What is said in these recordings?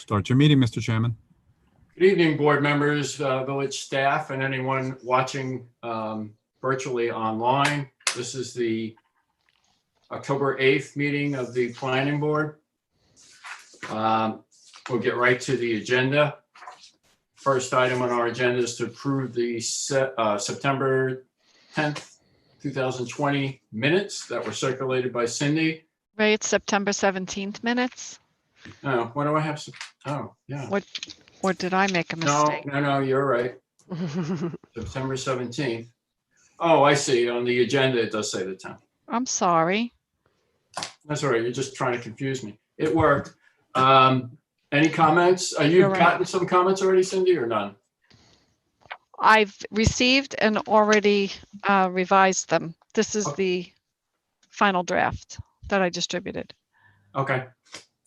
Start your meeting, Mr. Chairman. Good evening, board members, village staff, and anyone watching virtually online. This is the October 8th meeting of the planning board. We'll get right to the agenda. First item on our agenda is to approve the September 10th, 2020 minutes that were circulated by Cindy. Right, September 17th minutes. Oh, what do I have? Oh, yeah. Or did I make a mistake? No, you're right. September 17th. Oh, I see. On the agenda, it does say the 10th. I'm sorry. That's all right. You're just trying to confuse me. It worked. Any comments? You're You've right. gotten some comments already, Cindy, or none? I've received and already revised them. This is the final draft that I distributed. Okay.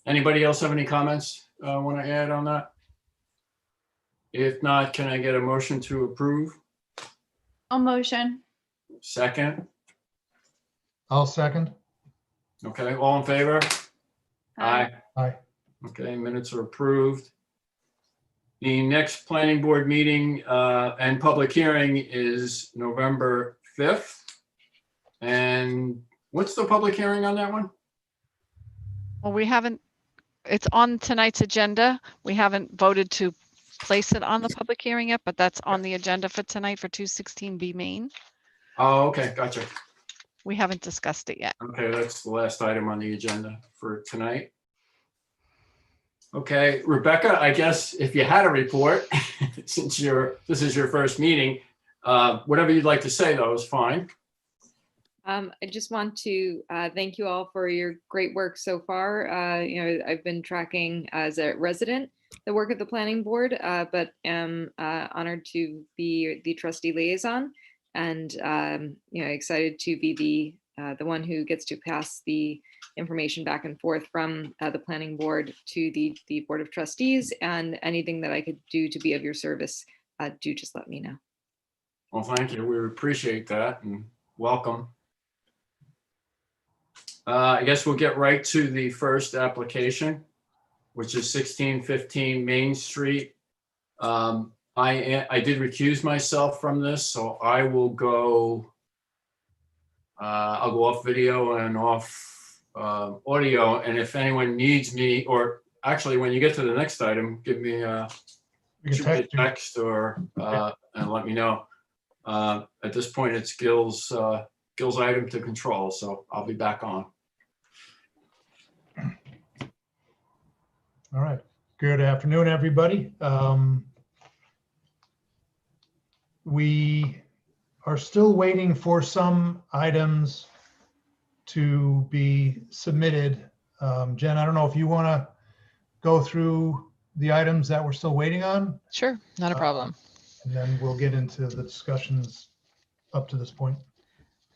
Anybody else have any comments want to add on that? If not, can I get a motion to approve? I'll motion. Second? I'll second. Okay, all in favor? Aye. Aye. Okay, minutes are approved. The next planning board meeting and public hearing is November 5th. And what's the public hearing on that one? Well, it's on tonight's agenda. We haven't voted to place it on the public hearing yet, but that's on the agenda for tonight for 216B Main. Oh, okay, gotcha. We haven't discussed it yet. Okay, that's the last item on the agenda for tonight. Okay, Rebecca, I guess if you had a report, since this is your first meeting, whatever you'd like to say though is fine. I just want to thank you all for your great work so far. I've been tracking as a resident the work of the planning board, but am honored to be the trustee liaison and excited to be the one who gets to pass the information back and forth from the planning board to the board of trustees, and anything that I could do to be of your service, do just let me know. Well, thank you. We appreciate that and welcome. I guess we'll get right to the first application, which is 1615 Main Street. I did recuse myself from this, so I will go. I'll go off video and off audio, and if anyone needs me, or actually, when you get to the next item, give me shoot me a text or and let me know. At this point, it's Gil's item to control, so I'll be back on. All right. Good afternoon, everybody. We are still waiting for some items to be submitted. Jen, I don't know if you want to go through the items that we're still waiting on, Sure, not a problem. and then we'll get into the discussions up to this point.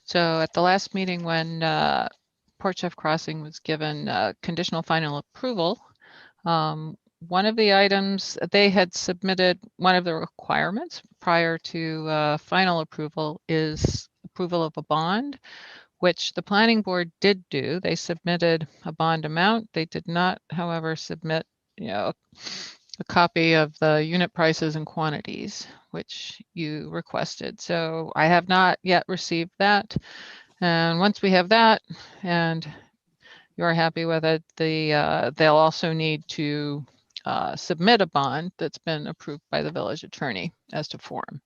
So at the last meeting when Port Chef Crossing was given conditional final approval, one of the items, they had submitted one of the requirements prior to final approval is approval of a bond, which the planning board did do. They submitted a bond amount. They did not, however, submit a copy of the unit prices and quantities, which you requested. So I have not yet received that. And once we have that and you're happy with it, they'll also need to submit a bond that's been approved by the village attorney as to form.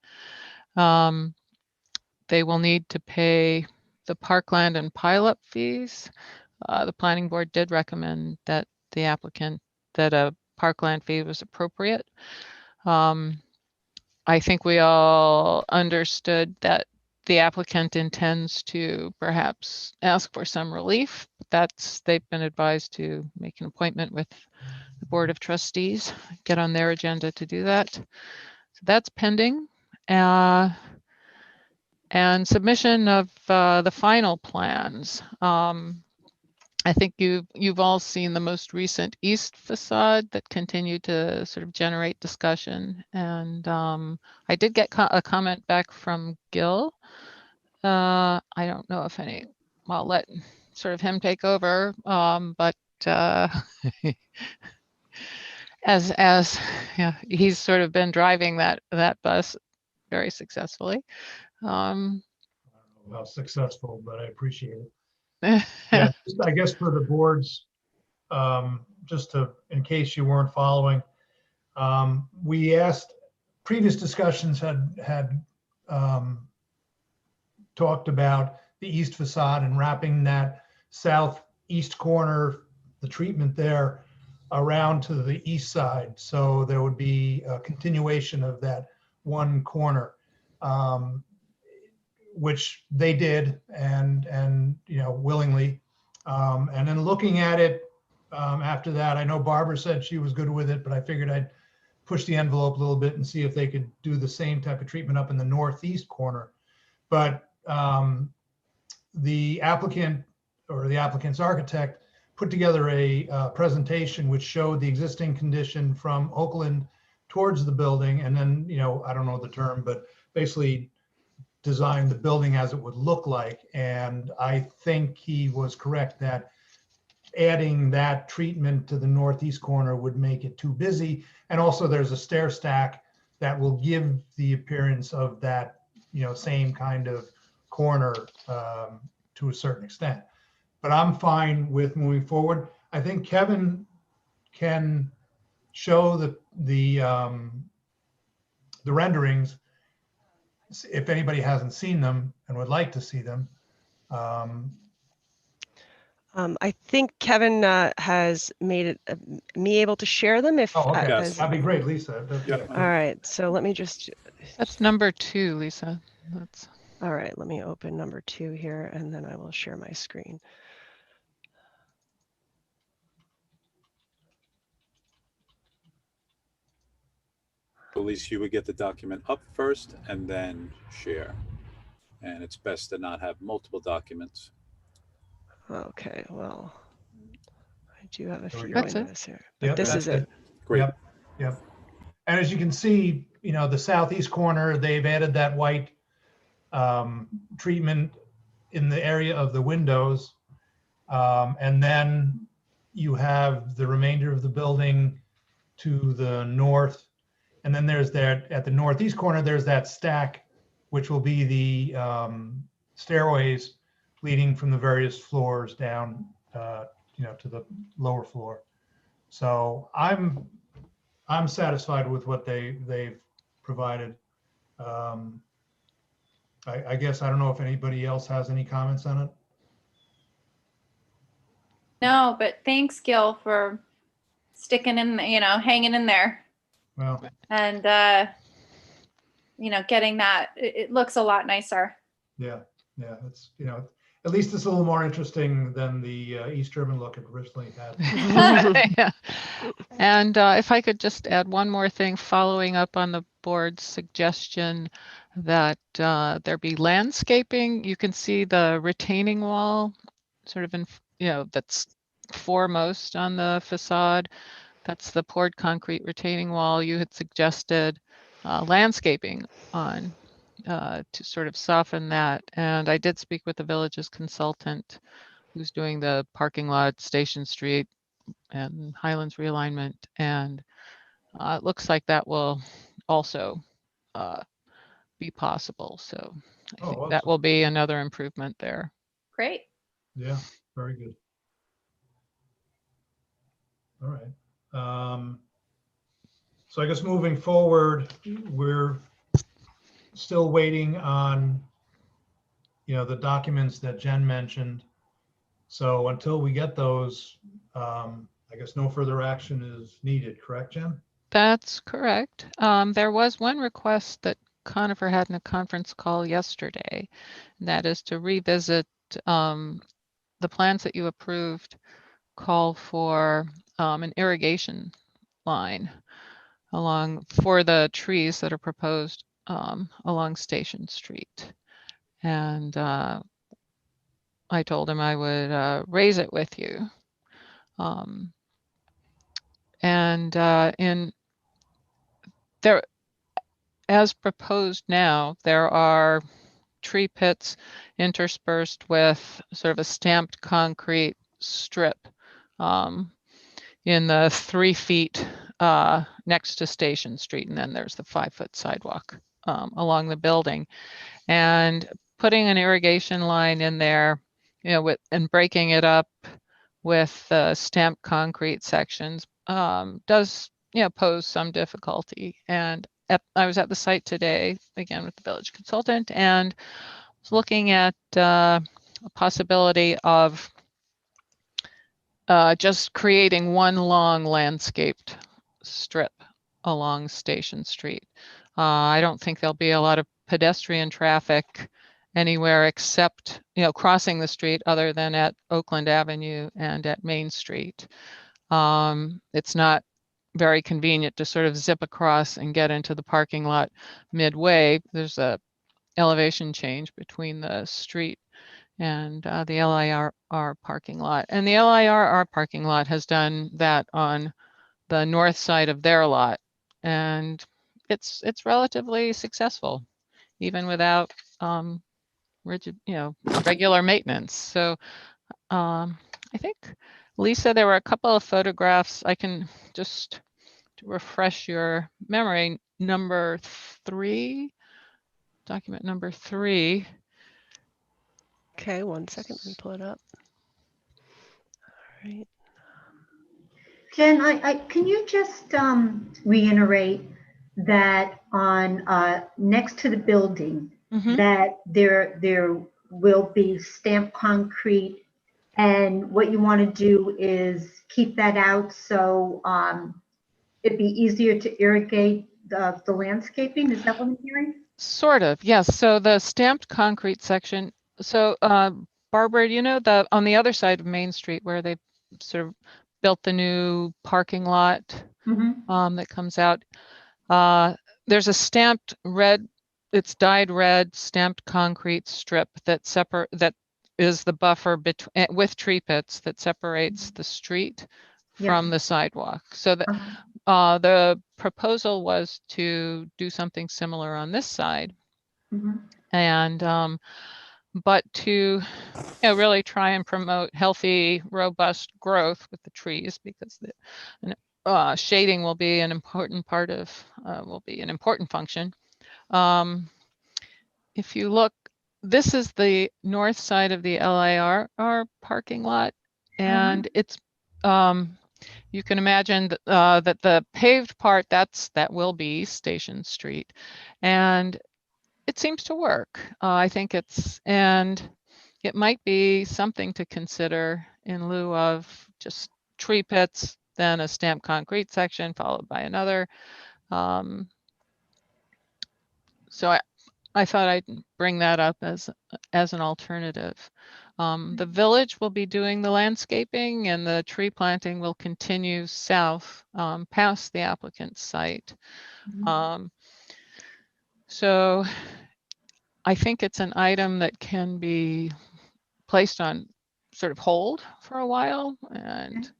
They will need to pay the parkland and pileup fees. The planning board did recommend that the applicant, that a parkland fee was appropriate. I think we all understood that the applicant intends to perhaps ask for some relief. They've been advised to make an appointment with the Board of Trustees, get on their agenda to do that. So that's pending. And submission of the final plans. I think you've all seen the most recent east facade that continued to sort of generate discussion. And I did get a comment back from Gil. I don't know if I'll let sort of him take over, but as yeah, he's sort of been driving that bus very successfully. Um, I don't know how successful, but I appreciate it. Yeah, just, I guess for the boards, just to, in case you weren't following, we asked, previous discussions had talked about the east facade and wrapping that southeast corner, the treatment there, around to the east side. So there would be a continuation of that one corner, which they did and willingly. And then looking at it after that, I know Barbara said she was good with it, but I figured I'd push the envelope a little bit and see if they could do the same type of treatment up in the northeast corner. But the applicant or the applicant's architect put together a presentation which showed the existing condition from Oakland towards the building. And then, I don't know the term, but basically designed the building as it would look like. And I think he was correct that adding that treatment to the northeast corner would make it too busy. And also there's a stair stack that will give the appearance of that, same kind of corner to a certain extent. But I'm fine with moving forward. I think Kevin can show the renderings if anybody hasn't seen them and would like to see them. I think Kevin has made it me able to share them. If Oh, okay. Yes. That'd be great, Lisa. Yep. all right, so let me just. that's number 2, Lisa. That's All right, let me open number 2 here, and then I will share my screen. At least you would get the document up first and then share. And it's best to not have multiple documents. Okay, well, I do have a There we few go. That's it. windows here, but Yep, this that's is it. Great. Yep. And as you can see, the southeast corner, they've added that white treatment in the area of the windows. And then you have the remainder of the building to the north. And then there's that, at the northeast corner, there's that stack, which will be the stairways leading from the various floors down, to the lower floor. So I'm satisfied with what they've provided. I guess I don't know if anybody else has any comments on it. No, but thanks, Gil, for sticking in, hanging in there Well, and, getting that. It looks a lot nicer. yeah, it's, at least it's a little more interesting than the East German look it originally had. yeah. And if I could just add one more thing, following up on the board's suggestion that there be landscaping. You can see the retaining wall sort of in, that's foremost on the facade. That's the poured concrete retaining wall. You had suggested landscaping on to sort of soften that. And I did speak with the village's consultant who's doing the parking lot, Station Street and Highlands realignment. And it looks like that will also be possible. So I think that awesome. will be another improvement there. Great. Yeah, very good. All right. So I guess moving forward, we're still waiting on, the documents that Jen mentioned. So until we get those, I guess no further action is needed, correct, Jen? That's correct. There was one request that Conifer had in a conference call yesterday, and that is to revisit the plans that you approved call for an irrigation line for the trees that are proposed along Station Street. And I told him I would raise it with you. In there, as proposed now, there are tree pits interspersed with sort of a stamped concrete strip in the 3 feet next to Station Street, and then there's the 5-foot sidewalk along the building. And putting an irrigation line in there, and breaking it up with stamped concrete sections does, pose some difficulty. And I was at the site today, again with the village consultant, and was looking at a possibility of just creating one long landscaped strip along Station Street. I don't think there'll be a lot of pedestrian traffic anywhere except, crossing the street other than at Oakland Avenue and at Main Street. It's not very convenient to sort of zip across and get into the parking lot midway. There's a elevation change between the street and the LIRR parking lot. And the LIRR parking lot has done that on the north side of their lot. And it's relatively successful, even without rigid, regular maintenance. So I think, Lisa, there were a couple of photographs. I can just, to refresh your memory, number 3, document number 3. Okay, one second, let me pull it up. All right. Jen, can you just reiterate that on next to the building, Mhm. that there will be stamped concrete, and what you want to do is keep that out so it'd be easier to irrigate the landscaping? Is that what I'm hearing? Sort of, yes. So the stamped concrete section. So Barbara, on the other side of Main Street where they sort of built the new parking lot that comes out, there's a stamped red, it's dyed red stamped concrete strip that is the buffer between with tree pits that separates the street from the sidewalk. So the proposal was to do something similar on this side, and but to really try and promote healthy, robust growth with the trees, because the shading will be an important part of will be an important function. If you look, this is the north side of the LIRR parking lot, and it's you can imagine that the paved part that will be Station Street, and it seems to work. I think it might be something to consider in lieu of just tree pits, then a stamped concrete section followed by another. So I thought I'd bring that up as an alternative. The village will be doing the landscaping, and the tree planting will continue south past the applicant's site. So I think it's an item that can be placed on sort of hold for a while. And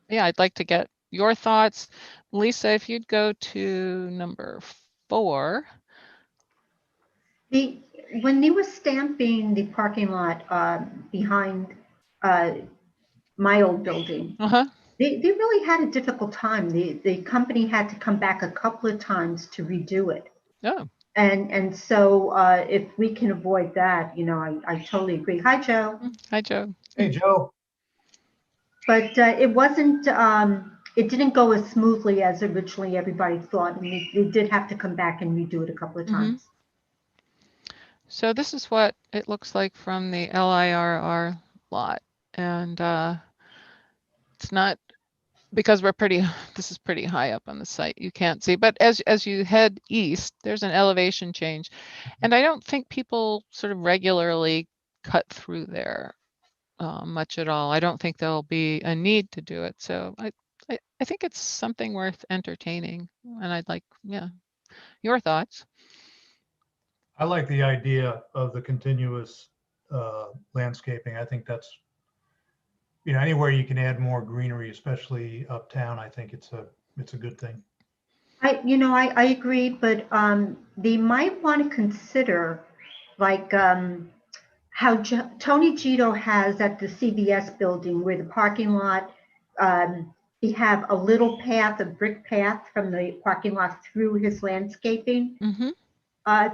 yeah, I'd like to get your thoughts. Lisa, if you'd go to number 4. When they were stamping the parking lot behind my old building, they really had a difficult time. The company had to come back a couple of times to redo it. Oh. And so if we can avoid that, I totally agree. Hi, Joe. Hi, Joe. Hey, Joe. But it wasn't, it didn't go as smoothly as originally everybody thought. And we did have to come back and redo it a couple of times. So this is what it looks like from the LIRR lot. And it's not, because this is pretty high up on the site, you can't see, but as you head east, there's an elevation change. And I don't think people sort of regularly cut through there much at all. I don't think there'll be a need to do it. So I think it's something worth entertaining, and I'd like, your thoughts. I like the idea of the continuous landscaping. I think that's, anywhere you can add more greenery, especially uptown, I think it's a good thing. I agree, but they might want to consider, like how Tony Gito has at the CVS building, where the parking lot he have a little path, a brick path from the parking lot through his landscaping. Mm-hmm.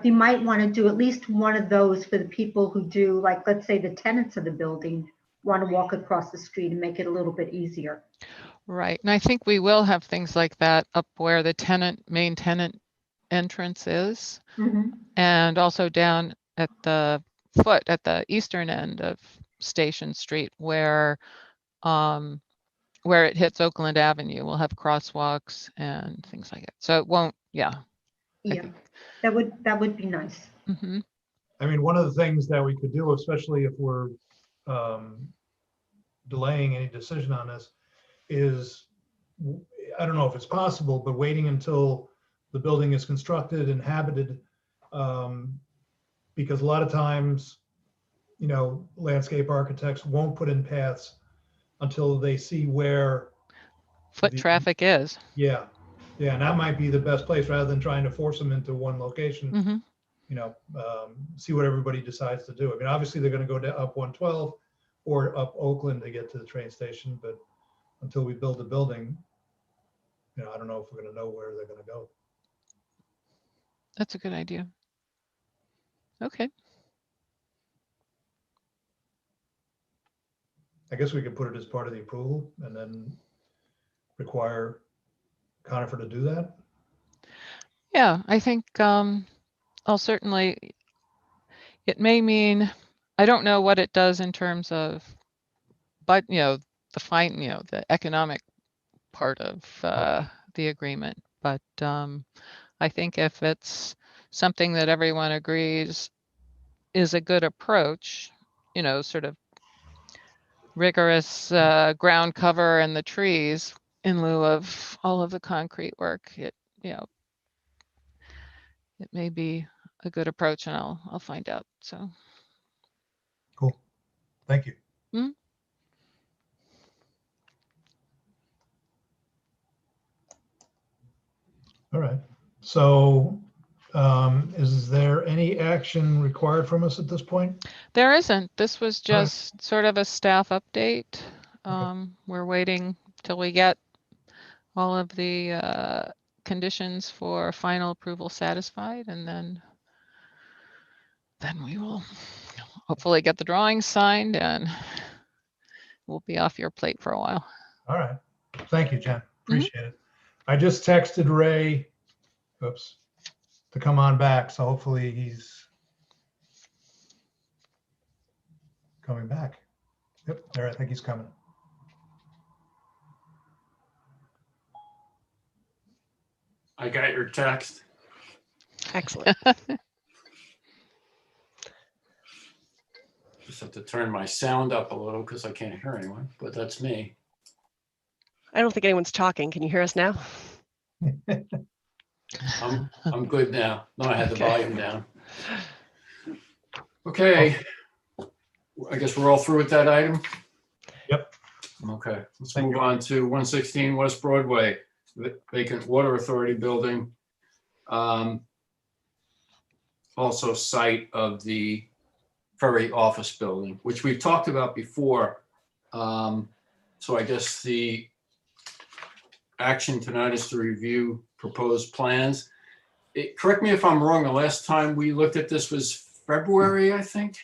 You might want to do at least one of those for the people who do, like, let's say the tenants of the building want to walk across the street and make it a little bit easier. Right. And I think we will have things like that up where the main tenant entrance is, Mhm. and also down at the eastern end of Station Street where it hits Oakland Avenue. We'll have crosswalks and things like that. So it won't, yeah. I Yeah, think. that would be nice. Mm-hmm. I mean, one of the things that we could do, especially if we're delaying any decision on this, is, I don't know if it's possible, but waiting until the building is constructed, inhabited, because a lot of times, you know, landscape architects won't put in paths until they see where Foot traffic is. Yeah, and that might be the best place rather than trying to force them into one location. Mm-hmm. You know, see what everybody decides to do. I mean, obviously they're going to go up 112 or up Oakland to get to the train station, but until we build the building, you know, I don't know if we're going to know where they're going to go. That's a good idea. Okay. I guess we could put it as part of the approval and then require Conifer to do that. Yeah, I think I'll certainly, it may mean, I don't know what it does in terms of, but the economic part of the agreement. But I think if it's something that everyone agrees is a good approach, sort of rigorous ground cover and the trees in lieu of all of the concrete work, it may be a good approach, and I'll find out. So Cool. Thank you. Hmm? All right. So is there any action required from us at this point? There isn't. This was All right. just sort of a staff update. We're waiting till we get all of the conditions for final approval satisfied, and then we will hopefully get the drawings signed, and we'll be off your plate for a while. All right. Thank you, Jen. Appreciate it. I just texted Ray, oops, to come on back. So hopefully he's coming back. Yep, there, I think he's coming. I got your text. Excellent. Just have to turn my sound up a little because I can't hear anyone, but that's me. I don't think anyone's talking. Can you hear us now? I'm good now. No, I had the Okay. volume down. Okay. I guess we're all through with that item? Yep. Okay, let's Thank move you. on to 116 West Broadway, vacant water authority building. Also site of the Ferry office building, which we've talked about before. So I guess the action tonight is to review proposed plans. Correct me if I'm wrong, the last time we looked at this was February, I think?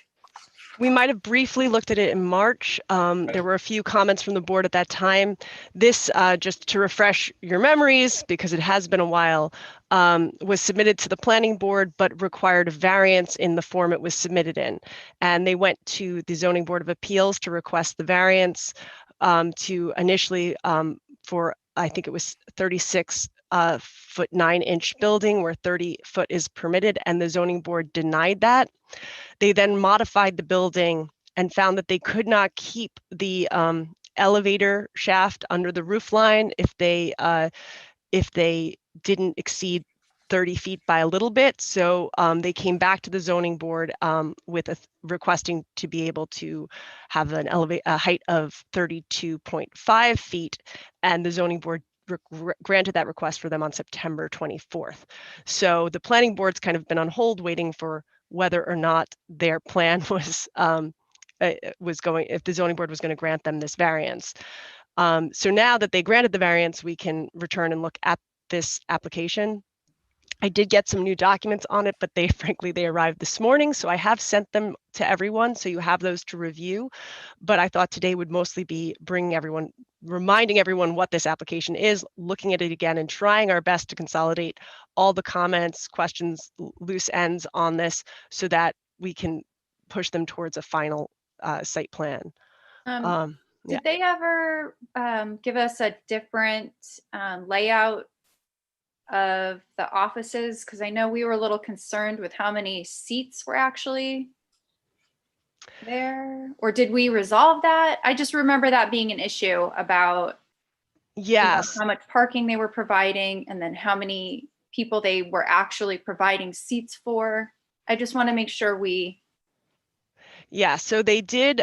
We might have briefly looked at it in March. There were a few comments from the board at that time. This, just to refresh your memories, because it has been a while, was submitted to the planning board, but required a variance in the form it was submitted in. And they went to the zoning board of appeals to request the variance to initially for, I think it was 36 foot 9-inch building where 30 foot is permitted, and the zoning board denied that. They then modified the building and found that they could not keep the elevator shaft under the roof line if they didn't exceed 30 feet by a little bit. So they came back to the zoning board with requesting to be able to have a height of 32.5 feet, and the zoning board granted that request for them on September 24th. So the planning board's kind of been on hold waiting for whether or not their plan was going, if the zoning board was going to grant them this variance. So now that they granted the variance, we can return and look at this application. I did get some new documents on it, but they frankly, they arrived this morning. So I have sent them to everyone. So you have those to review. But I thought today would mostly be reminding everyone what this application is, looking at it again and trying our best to consolidate all the comments, questions, loose ends on this so that we can push them towards a final site plan. Yeah. Did they ever give us a different layout of the offices? Because I know we were a little concerned with how many seats were actually there. Or did we resolve that? I just remember that being an issue about Yes. how much parking they were providing and then how many people they were actually providing seats for. I just want to make sure we. Yeah, so they did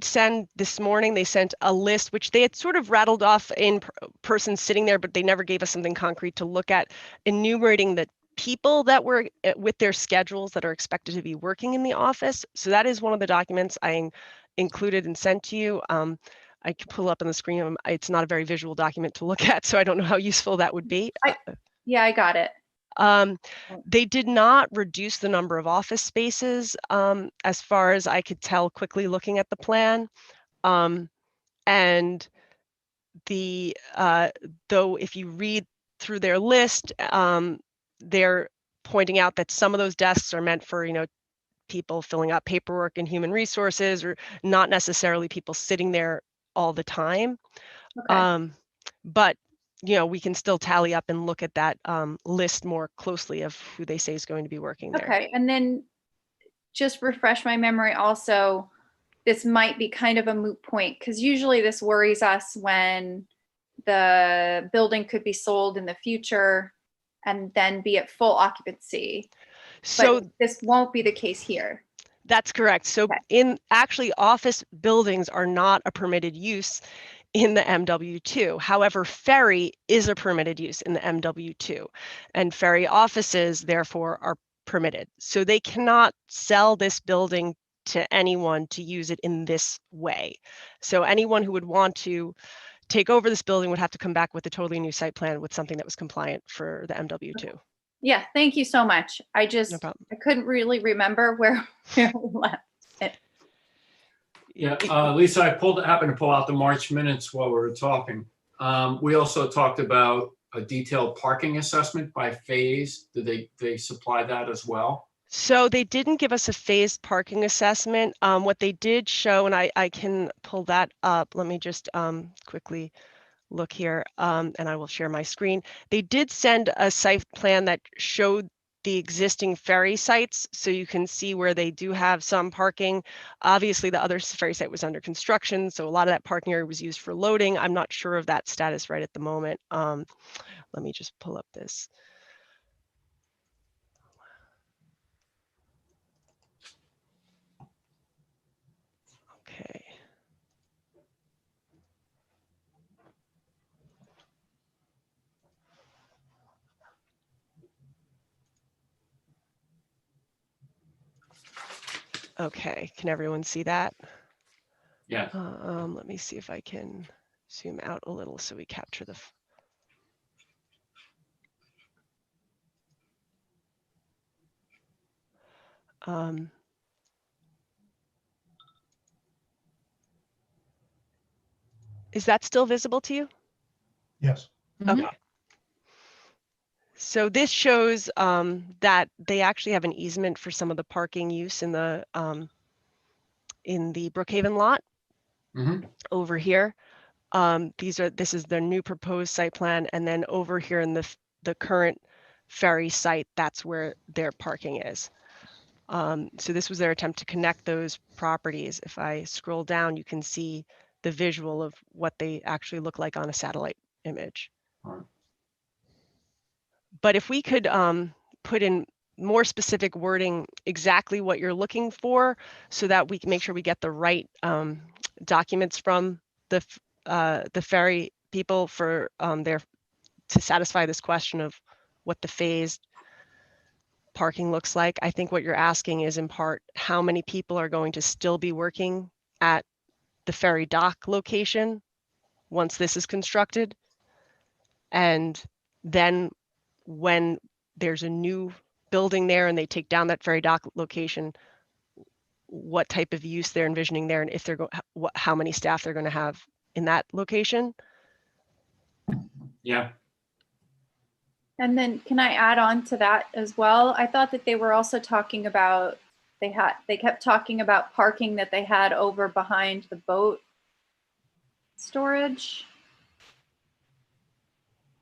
send this morning, they sent a list, which they had sort of rattled off in person sitting there, but they never gave us something concrete to look at, enumerating the people that were with their schedules that are expected to be working in the office. So that is one of the documents I included and sent to you. I can pull up on the screen. It's not a very visual document to look at, so I don't know how useful that would be. Yeah, I got it. They did not reduce the number of office spaces, as far as I could tell quickly looking at the plan. And though if you read through their list, they're pointing out that some of those desks are meant for, people filling out paperwork in human resources, or not necessarily people sitting there all the time. Okay. But we can still tally up and look at that list more closely of who they say is going to be working there. Okay, and then just refresh my memory also, this might be kind of a moot point because usually this worries us when the building could be sold in the future and then be at full occupancy. So but this won't be the case here. That's correct. So Okay. actually office buildings are not a permitted use in the MW2. However, ferry is a permitted use in the MW2, and ferry offices therefore are permitted. So they cannot sell this building to anyone to use it in this way. So anyone who would want to take over this building would have to come back with a totally new site plan with something that was compliant for the MW2. Yeah, thank you so much. I No problem. couldn't really remember where we left it. Yeah, Lisa, I happened to pull out the March minutes while we were talking. We also talked about a detailed parking assessment by phase. Did they supply that as well? So they didn't give us a phased parking assessment. What they did show, and I can pull that up. Let me just quickly look here, and I will share my screen. They did send a site plan that showed the existing ferry sites, so you can see where they do have some parking. Obviously, the other ferry site was under construction, so a lot of that parking area was used for loading. I'm not sure of that status right at the moment. Let me just pull up this. Okay. Okay, can everyone see that? Yeah. Let me see if I can zoom out a little so we capture the. Is that still visible to you? Yes. Okay. So this shows that they actually have an easement for some of the parking use in the Brookhaven lot over here. This is their new proposed site plan, and then over here in the current ferry site, that's where their parking is. So this was their attempt to connect those properties. If I scroll down, you can see the visual of what they actually look like on a satellite image. But if we could put in more specific wording, exactly what you're looking for, so that we can make sure we get the right documents from the ferry people for to satisfy this question of what the phased parking looks like. I think what you're asking is in part how many people are going to still be working at the ferry dock location once this is constructed. And then when there's a new building there and they take down that ferry dock location, what type of use they're envisioning there, and if they're how many staff they're going to have in that location. Yeah. And then can I add on to that as well? I thought that they were also talking about, they kept talking about parking that they had over behind the boat storage.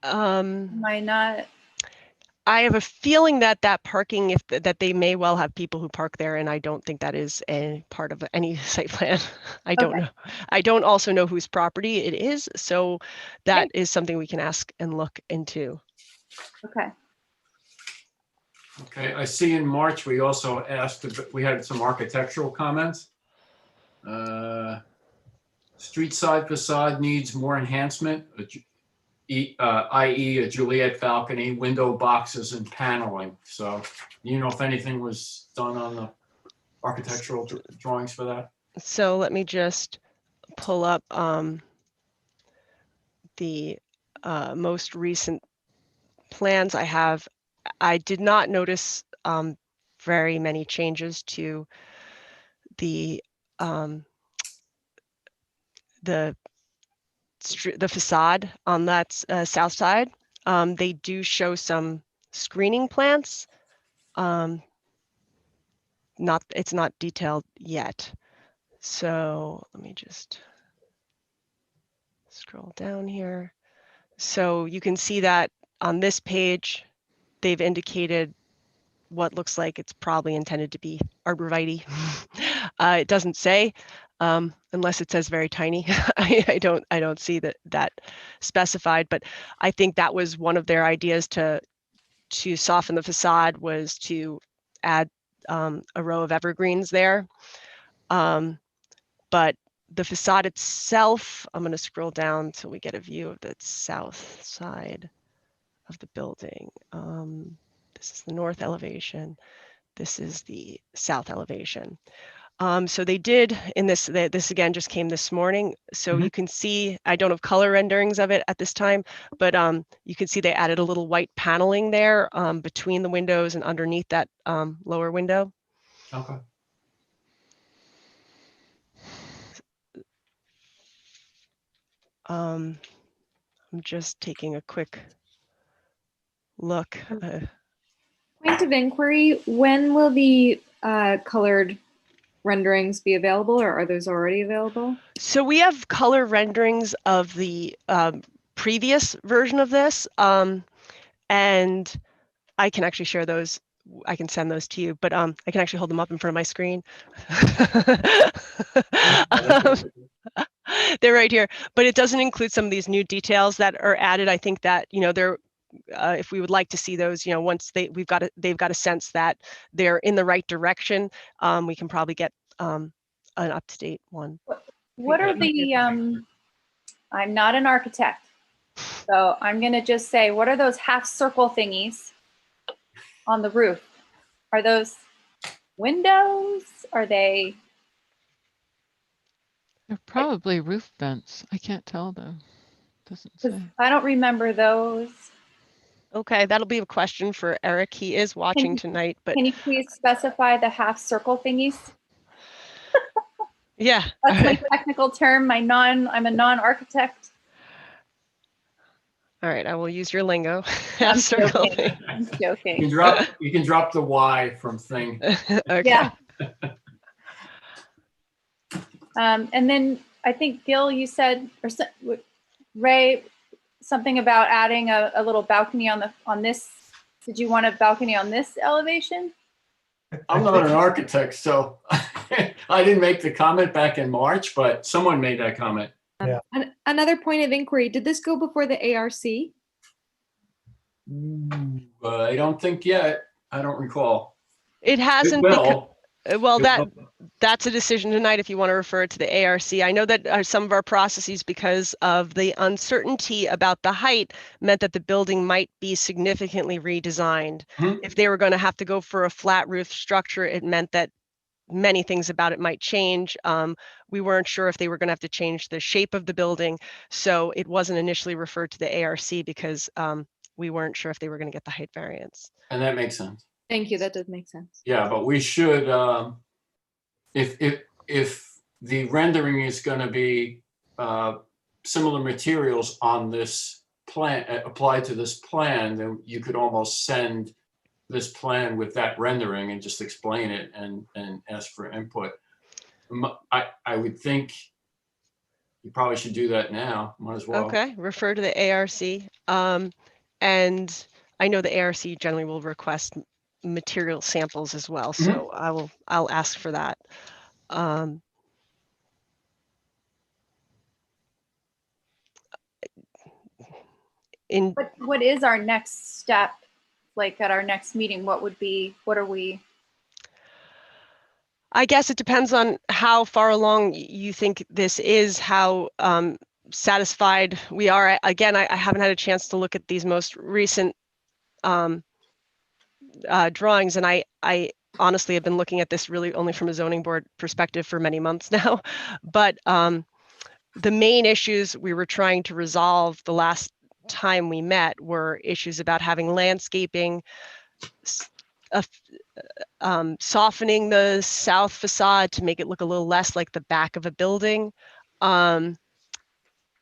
Am I not? I have a feeling that that parking, that they may well have people who park there, and I don't think that is a part of any site plan. I don't know. I don't also know whose property it is, so that is something we can ask and look into. Okay. Okay, I see in March, we also asked, we had some architectural comments. Street side facade needs more enhancement, i.e. a Juliet balcony, window boxes and paneling. So you know if anything was done on the architectural drawings for that? So let me just pull up the most recent plans I have. I did not notice very many changes to the facade on that south side. They do show some screening plants. It's not detailed yet. So let me just scroll down here. So you can see that on this page, they've indicated what looks like it's probably intended to be arborvitae. It doesn't say, unless it says very tiny. I don't see that specified, but I think that was one of their ideas to soften the facade, was to add a row of evergreens there. But the facade itself, I'm going to scroll down until we get a view of the south side of the building. This is the north elevation. This is the south elevation. So they did in this, this again just came this morning. So you can see, I don't have color renderings of it at this time, but you can see they added a little white paneling there between the windows and underneath that lower window. Okay. I'm just taking a quick look. Point of inquiry, when will the colored renderings be available, or are those already available? So we have color renderings of the previous version of this, and I can actually share those. I can send those to you, but I can actually hold them up in front of my screen. They're right here, but it doesn't include some of these new details that are added. I think that, you know, they're if we would like to see those, you know, once they've got a sense that they're in the right direction, we can probably get an up-to-date one. What are the, I'm not an architect, so I'm going to just say, what are those half circle thingies on the roof? Are those windows? Are they? They're probably roof vents. I can't tell though. Doesn't say. I don't remember those. Okay, that'll be a question for Eric. He is watching tonight, but Can you please specify the half circle thingies? yeah, That's my technical term. I'm a non-architect. all right, I will use your lingo. I'm Circle joking. thing. I'm joking. You can drop the Y from thing. Okay. Yeah. And then I think Gil, you said, or Ray, something about adding a little balcony on this. Did you want a balcony on this elevation? I'm not an architect, so I didn't make the comment back in March, but someone made that comment. Another point of inquiry, did this go before the ARC? I don't think yet. I don't recall. It hasn't. It will. Well, It will. that's a decision tonight if you want to refer it to the ARC. I know that some of our processes, because of the uncertainty about the height, meant that the building might be significantly redesigned. Mhm. If they were going to have to go for a flat roof structure, it meant that many things about it might change. We weren't sure if they were going to have to change the shape of the building, so it wasn't initially referred to the ARC because we weren't sure if they were going to get the height variance. And that makes sense. Thank you. That does make sense. Yeah, but we should, if the rendering is going to be similar materials on this plan, applied to this plan, then you could almost send this plan with that rendering and just explain it and ask for input. I would think you probably should do that now. Might as well. Okay, refer to the ARC. And I know the ARC generally will request material samples as well, so I'll ask for that. What is our next step? Like at our next meeting, what are we? I guess it depends on how far along you think this is, how satisfied we are. Again, I haven't had a chance to look at these most recent drawings, and I honestly have been looking at this really only from a zoning board perspective for many months now. But the main issues we were trying to resolve the last time we met were issues about having landscaping, softening the south facade to make it look a little less like the back of a building,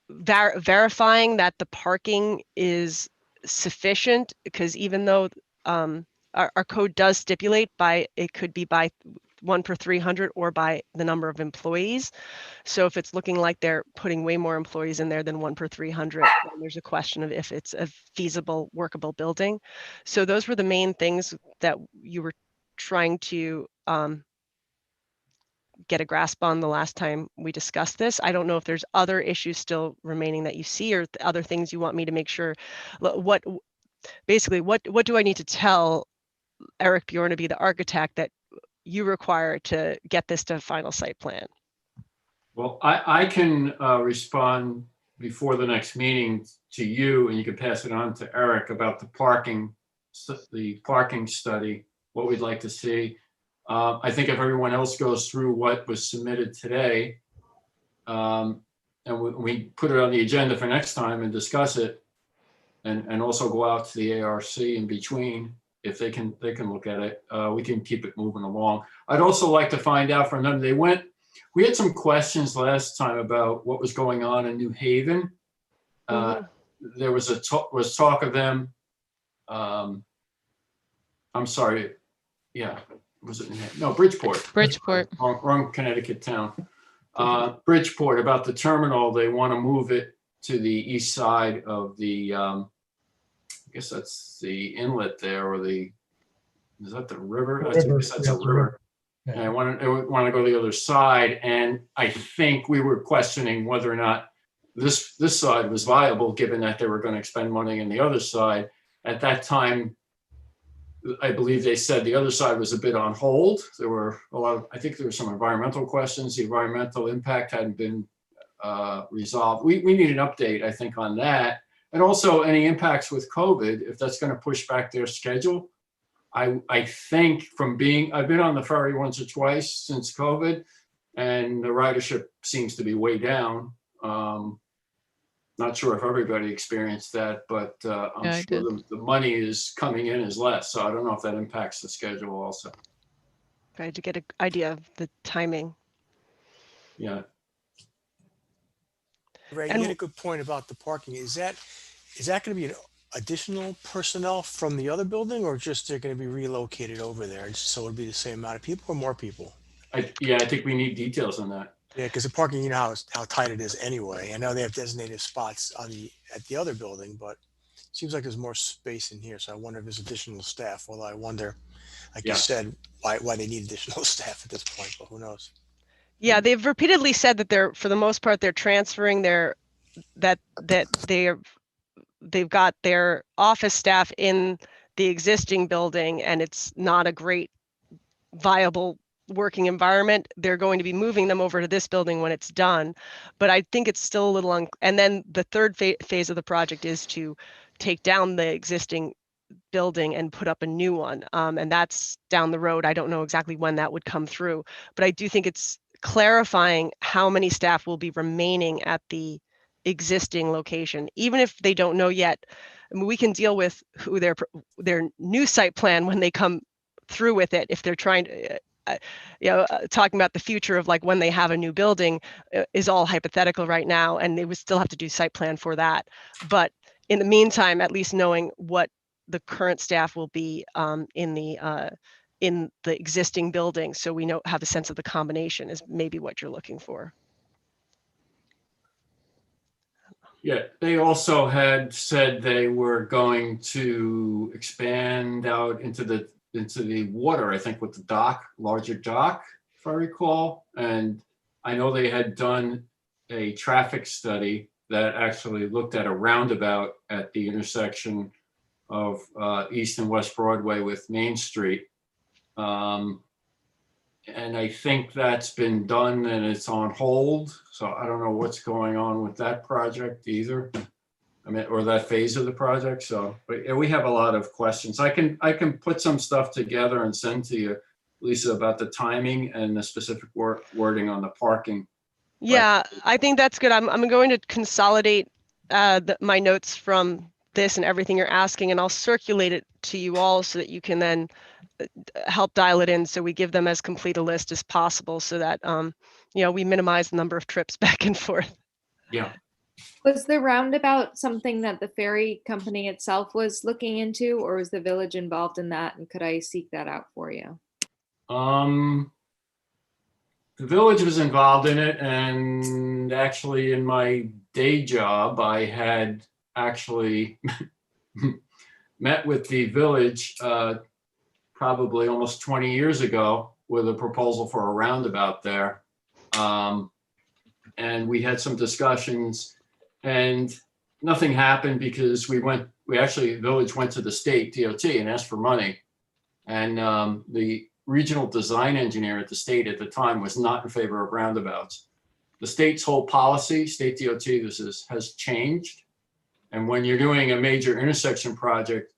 verifying that the parking is sufficient, because even though our code does stipulate it could be by 1 per 300 or by the number of employees. So if it's looking like they're putting way more employees in there than 1 per 300, then there's a question of if it's a feasible, workable building. So those were the main things that you were trying to get a grasp on the last time we discussed this. I don't know if there's other issues still remaining that you see, or other things you want me to make sure. What do I need to tell Eric Bjorn to be the architect that you require to get this to final site plan? Well, I can respond before the next meeting to you, and you can pass it on to Eric about the parking study, what we'd like to see. I think if everyone else goes through what was submitted today, and we put it on the agenda for next time and discuss it, and also go out to the ARC in between, if they can look at it, we can keep it moving along. I'd also like to find out from them, we had some questions last time about what was going on in New Haven. There was talk of them, I'm sorry, yeah, was it New Haven? No, Bridgeport. Wrong Connecticut town. Bridgeport, about the terminal, they want to move it to the east side of the, I guess that's the inlet there, or is that the river? I guess that's a river. Yeah. And I want to go to the other side, and I think we were questioning whether or not this side was viable, given that they were going to expend money on the other side. At that time, I believe they said the other side was a bit on hold. There were I think there were some environmental questions. The environmental impact hadn't been resolved. We need an update, I think, on that. And also any impacts with COVID, if that's going to push back their schedule. I think I've been on the ferry once or twice since COVID, and the ridership seems to be way down. Not sure if everybody experienced that, but I'm sure the money is coming in is less. So I don't know if that impacts the schedule also. Trying to get an idea of the timing. Yeah. Ray, you had a good point about the parking. Is that going to be an additional personnel from the other building, or just they're going to be relocated over there, so it'll be the same amount of people or more people? I think we need details on that. Yeah, because the parking, you know how tight it is anyway. I know they have designated spots at the other building, but it seems like there's more space in here. So I wonder if there's additional staff. Although I wonder, like you said, why they need additional staff at this point, but who knows? Yeah, they've repeatedly said that for the most part, they're transferring they've got their office staff in the existing building, and it's not a great viable working environment. They're going to be moving them over to this building when it's done, but I think it's still a little and then the third phase of the project is to take down the existing building and put up a new one. And that's down the road. I don't know exactly when that would come through, but I do think it's clarifying how many staff will be remaining at the existing location, even if they don't know yet. I mean, we can deal with who their new site plan when they come through with it. If they're trying to, talking about the future of like when they have a new building is all hypothetical right now, and they would still have to do site plan for that. But in the meantime, at least knowing what the current staff will be in the existing building, so we have a sense of the combination is maybe what you're looking for. Yeah, they also had said they were going to expand out into the water, I think with the larger dock, if I recall. And I know they had done a traffic study that actually looked at a roundabout at the intersection of East and West Broadway with Main Street. And I think that's been done and it's on hold. So I don't know what's going on with that project either. I mean, or that phase of the project. So, but yeah, we have a lot of questions. I can put some stuff together and send to you, Lisa, about the timing and the specific wording on the parking. Yeah, I think that's good. I'm going to consolidate my notes from this and everything you're asking, and I'll circulate it to you all so that you can then help dial it in, so we give them as complete a list as possible, so that we minimize the number of trips back and forth. Yeah. Was the roundabout something that the ferry company itself was looking into, or was the village involved in that? And could I seek that out for you? The village was involved in it, and actually in my day job, I had actually met with the village probably almost 20 years ago with a proposal for a roundabout there. And we had some discussions and nothing happened because the village went to the state DOT and asked for money. And the regional design engineer at the state at the time was not in favor of roundabouts. The state's whole policy, state DOT, has changed. And when you're doing a major intersection project,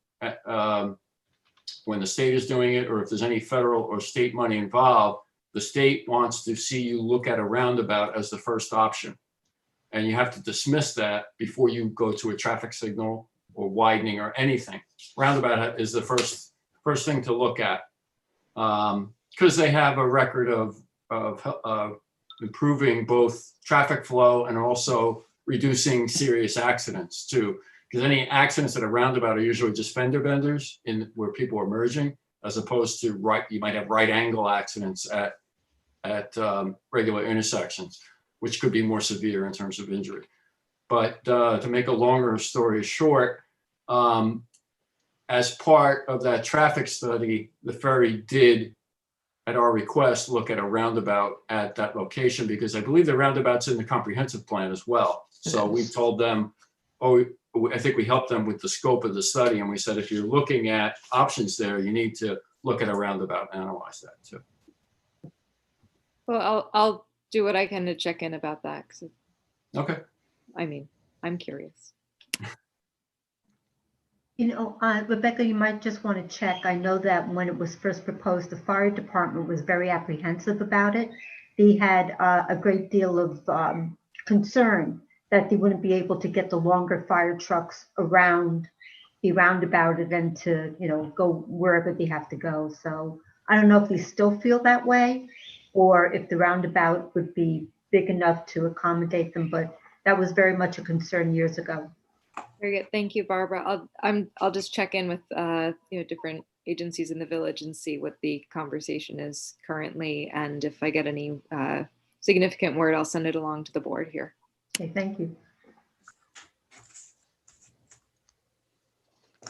when the state is doing it, or if there's any federal or state money involved, the state wants to see you look at a roundabout as the first option. And you have to dismiss that before you go to a traffic signal or widening or anything. Roundabout is the first thing to look at, because they have a record of improving both traffic flow and also reducing serious accidents too. Because any accidents at a roundabout are usually just fender benders where people are merging, as opposed to you might have right angle accidents at regular intersections, which could be more severe in terms of injury. But to make a longer story short, as part of that traffic study, the ferry did, at our request, look at a roundabout at that location, because I believe the roundabout's in the comprehensive plan as well. So we told them, I think we helped them with the scope of the study, and we said, if you're looking at options there, you need to look at a roundabout and analyze that too. Well, I'll do what I can to check in about that. Okay. I mean, I'm curious. Rebecca, you might just want to check. I know that when it was first proposed, the fire department was very apprehensive about it. They had a great deal of concern that they wouldn't be able to get the longer fire trucks around the roundabout and to, go wherever they have to go. So I don't know if they still feel that way, or if the roundabout would be big enough to accommodate them, but that was very much a concern years ago. Very good. Thank you, Barbara. I'll just check in with different agencies in the village and see what the conversation is currently, and if I get any significant word, I'll send it along to the board here. Okay, thank you.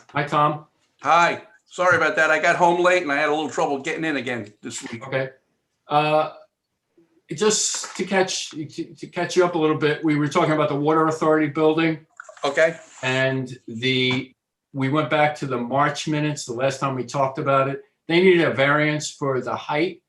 Hi, Tom. Hi, sorry about that. I got home late and I had a little trouble getting in again this week. Okay. Just to catch you up a little bit, we were talking about the Water Authority building. Okay. And we went back to the March minutes, the last time we talked about it. They needed a variance for the height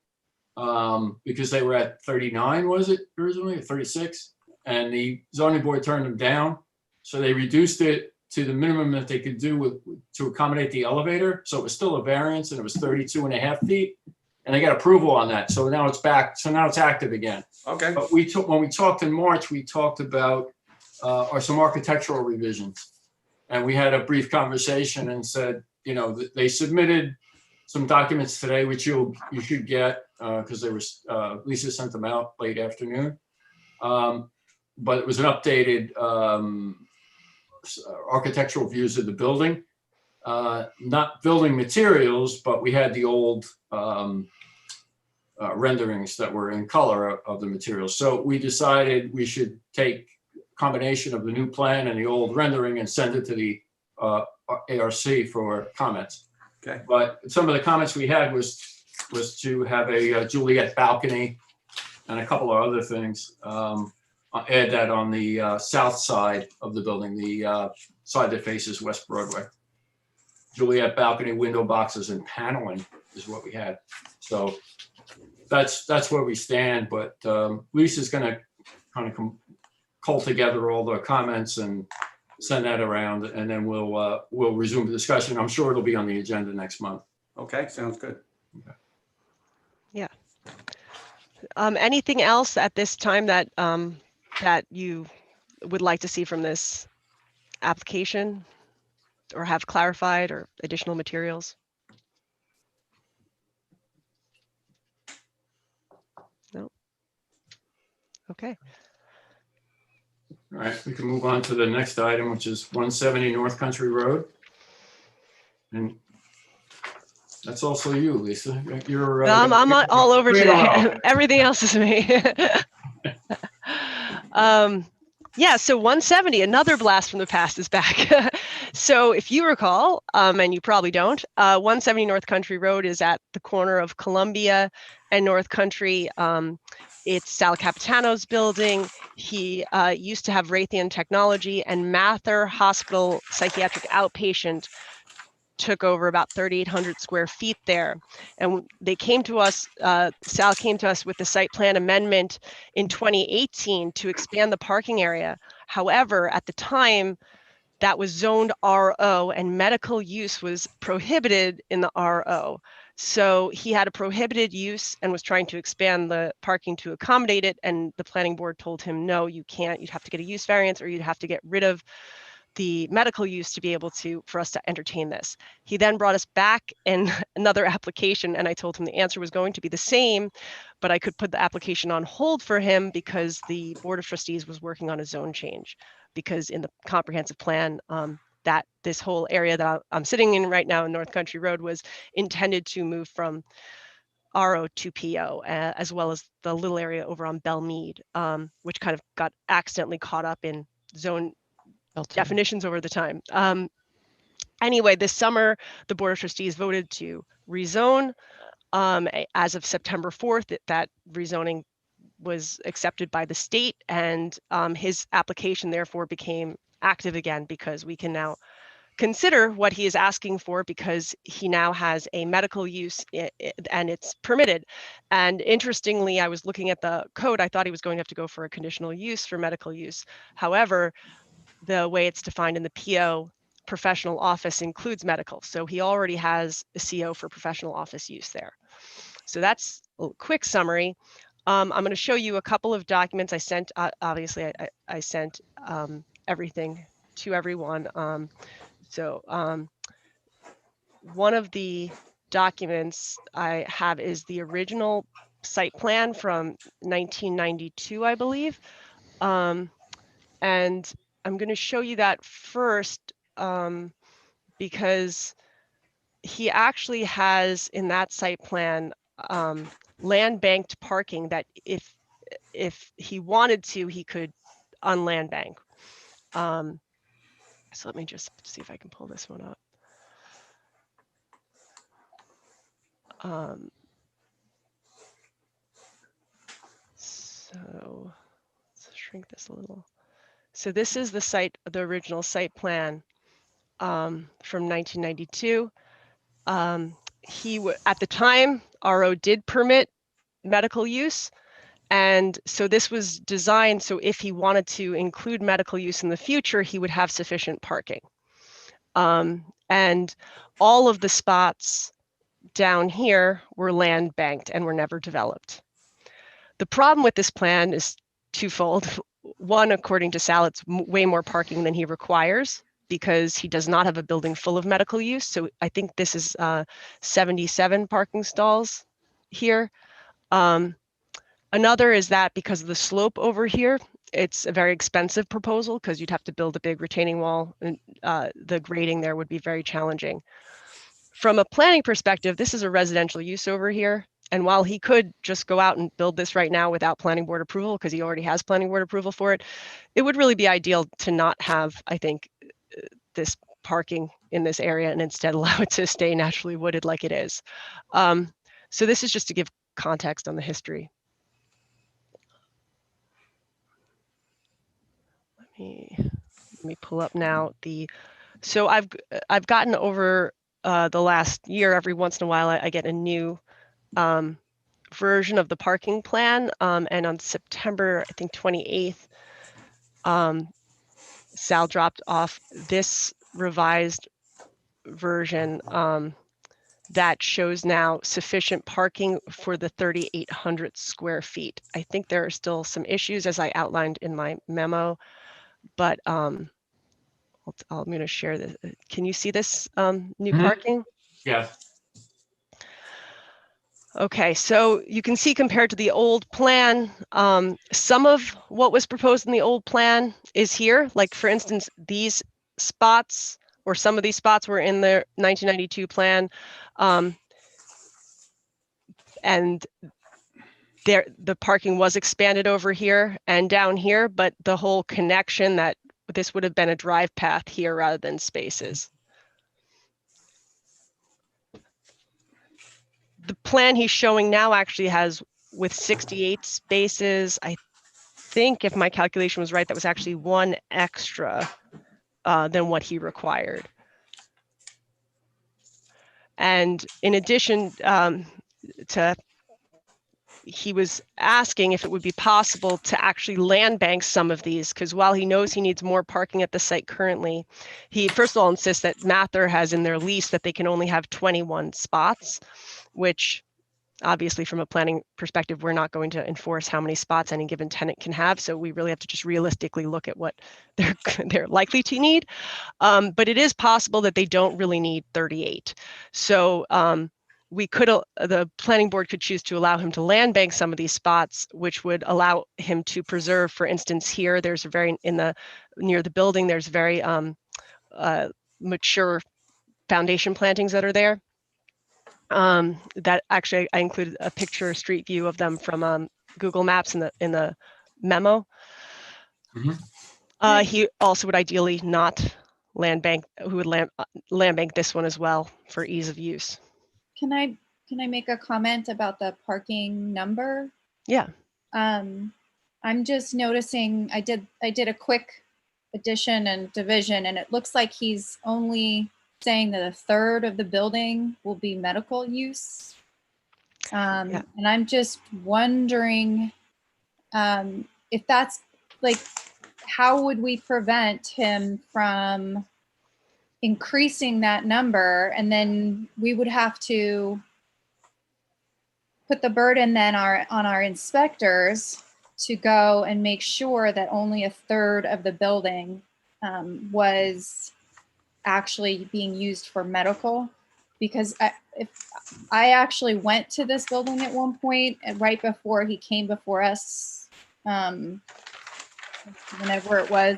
because they were at 39, was it originally, 36? And the zoning board turned them down. So they reduced it to the minimum that they could do to accommodate the elevator. So it was still a variance, and it was 32.5 feet. And they got approval on that. So now it's back. So now it's active again. Okay. But when we talked in March, we talked about some architectural revisions. And we had a brief conversation and said, you know, they submitted some documents today, which you should get because they were Lisa sent them out late afternoon. But it was an updated architectural views of the building, not building materials, but we had the old renderings that were in color of the materials. So we decided we should take a combination of the new plan and the old rendering and send it to the ARC for comments. Okay. But some of the comments we had was to have a Juliet balcony and a couple of other things. Add that on the south side of the building, the side that faces West Broadway. Juliet balcony, window boxes, and paneling is what we had. So that's where we stand. But Lisa's going to kind of cull together all the comments and send that around, and then we'll resume the discussion. I'm sure it'll be on the agenda next month. Okay, sounds good. Okay. Yeah. Anything else at this time that that you would like to see from this application or have clarified or additional materials? No. Okay. All right, we can move on to the next item, which is 170 North Country Road. And that's also you, Lisa. You're. I'm all over Bring it today. on. Everything else is me. Yeah, so 170, another blast from the past, is back. So if you recall, and you probably don't, 170 North Country Road is at the corner of Columbia and North Country. It's Sal Capitano's building. He used to have Raytheon Technology, and Mather Hospital Psychiatric Outpatient took over about 3,800 square feet there. And they came to us, Sal came to us with the site plan amendment in 2018 to expand the parking area. However, at the time, that was zoned RO and medical use was prohibited in the RO. So he had a prohibited use and was trying to expand the parking to accommodate it. And the planning board told him, no, you can't. You'd have to get a use variance, or you'd have to get rid of the medical use to be able for us to entertain this. He then brought us back in another application, and I told him the answer was going to be the same, but I could put the application on hold for him because the Board of Trustees was working on a zone change. Because in the comprehensive plan, that this whole area that I'm sitting in right now in North Country Road was intended to move from RO to PO, as well as the little area over on Belmead, which kind of got accidentally caught up in zone definitions over the time. Anyway, this summer, the Board of Trustees voted to rezone. As of September 4th, that rezoning was accepted by the state, and his application therefore became active again, because we can now consider what he is asking for, because he now has a medical use and it's permitted. And interestingly, I was looking at the code, I thought he was going to have to go for a conditional use for medical use. However, the way it's defined in the PO, professional office includes medical. So he already has a CO for professional office use there. So that's a quick summary. I'm going to show you a couple of documents I sent. Obviously, I sent everything to everyone. One of the documents I have is the original site plan from 1992, I believe. And I'm going to show you that first because he actually has in that site plan land banked parking that if he wanted to, he could unland bank. So let me just see if I can pull this one up. So let's shrink this a little. So this is the original site plan from 1992. At the time, RO did permit medical use. And so this was designed so if he wanted to include medical use in the future, he would have sufficient parking. And all of the spots down here were land banked and were never developed. The problem with this plan is twofold. One, according to Sal, it's way more parking than he requires because he does not have a building full of medical use. So I think this is 77 parking stalls here. Another is that because of the slope over here, it's a very expensive proposal because you'd have to build a big retaining wall, and the grading there would be very challenging. From a planning perspective, this is a residential use over here. And while he could just go out and build this right now without planning board approval, because he already has planning board approval for it, it would really be ideal to not have, I think, this parking in this area and instead allow it to stay naturally wooded like it is. So this is just to give context on the history. Let me pull up now so I've gotten over the last year, every once in a while I get a new version of the parking plan, and on September, I think 28th, Sal dropped off this revised version that shows now sufficient parking for the 3,800 square feet. I think there are still some issues as I outlined in my memo, but I'm going to share this. Can you see this new parking? Yeah. Okay, so you can see compared to the old plan, some of what was proposed in the old plan is here. Like for instance, these spots or some of these spots were in the 1992 plan. And the parking was expanded over here and down here, but the whole connection that this would have been a drive path here rather than spaces. The plan he's showing now actually has with 68 spaces. I think if my calculation was right, that was actually one extra than what he required. And in addition he was asking if it would be possible to actually land bank some of these, because while he knows he needs more parking at the site currently, he first of all insists that Mather has in their lease that they can only have 21 spots, which obviously from a planning perspective, we're not going to enforce how many spots any given tenant can have. So we really have to just realistically look at what they're likely to need. But it is possible that they don't really need 38. So we could, the planning board could choose to allow him to land bank some of these spots, which would allow him to preserve, for instance, here, there's a very, near the building, there's very mature foundation plantings that are there. That actually, I included a picture, street view of them from Google Maps in the memo. He also would ideally not land bank, who would land bank this one as well for ease of use. Can I make a comment about the parking number? Yeah. I'm just noticing, I did a quick addition and division, and it looks like he's only saying that a third of the building will be medical use. And I'm just wondering if that's like, how would we prevent him from increasing that number? And then we would have to put the burden then on our inspectors to go and make sure that only a third of the building was actually being used for medical. Because if I actually went to this building at one point, and right before he came before us, whenever it was,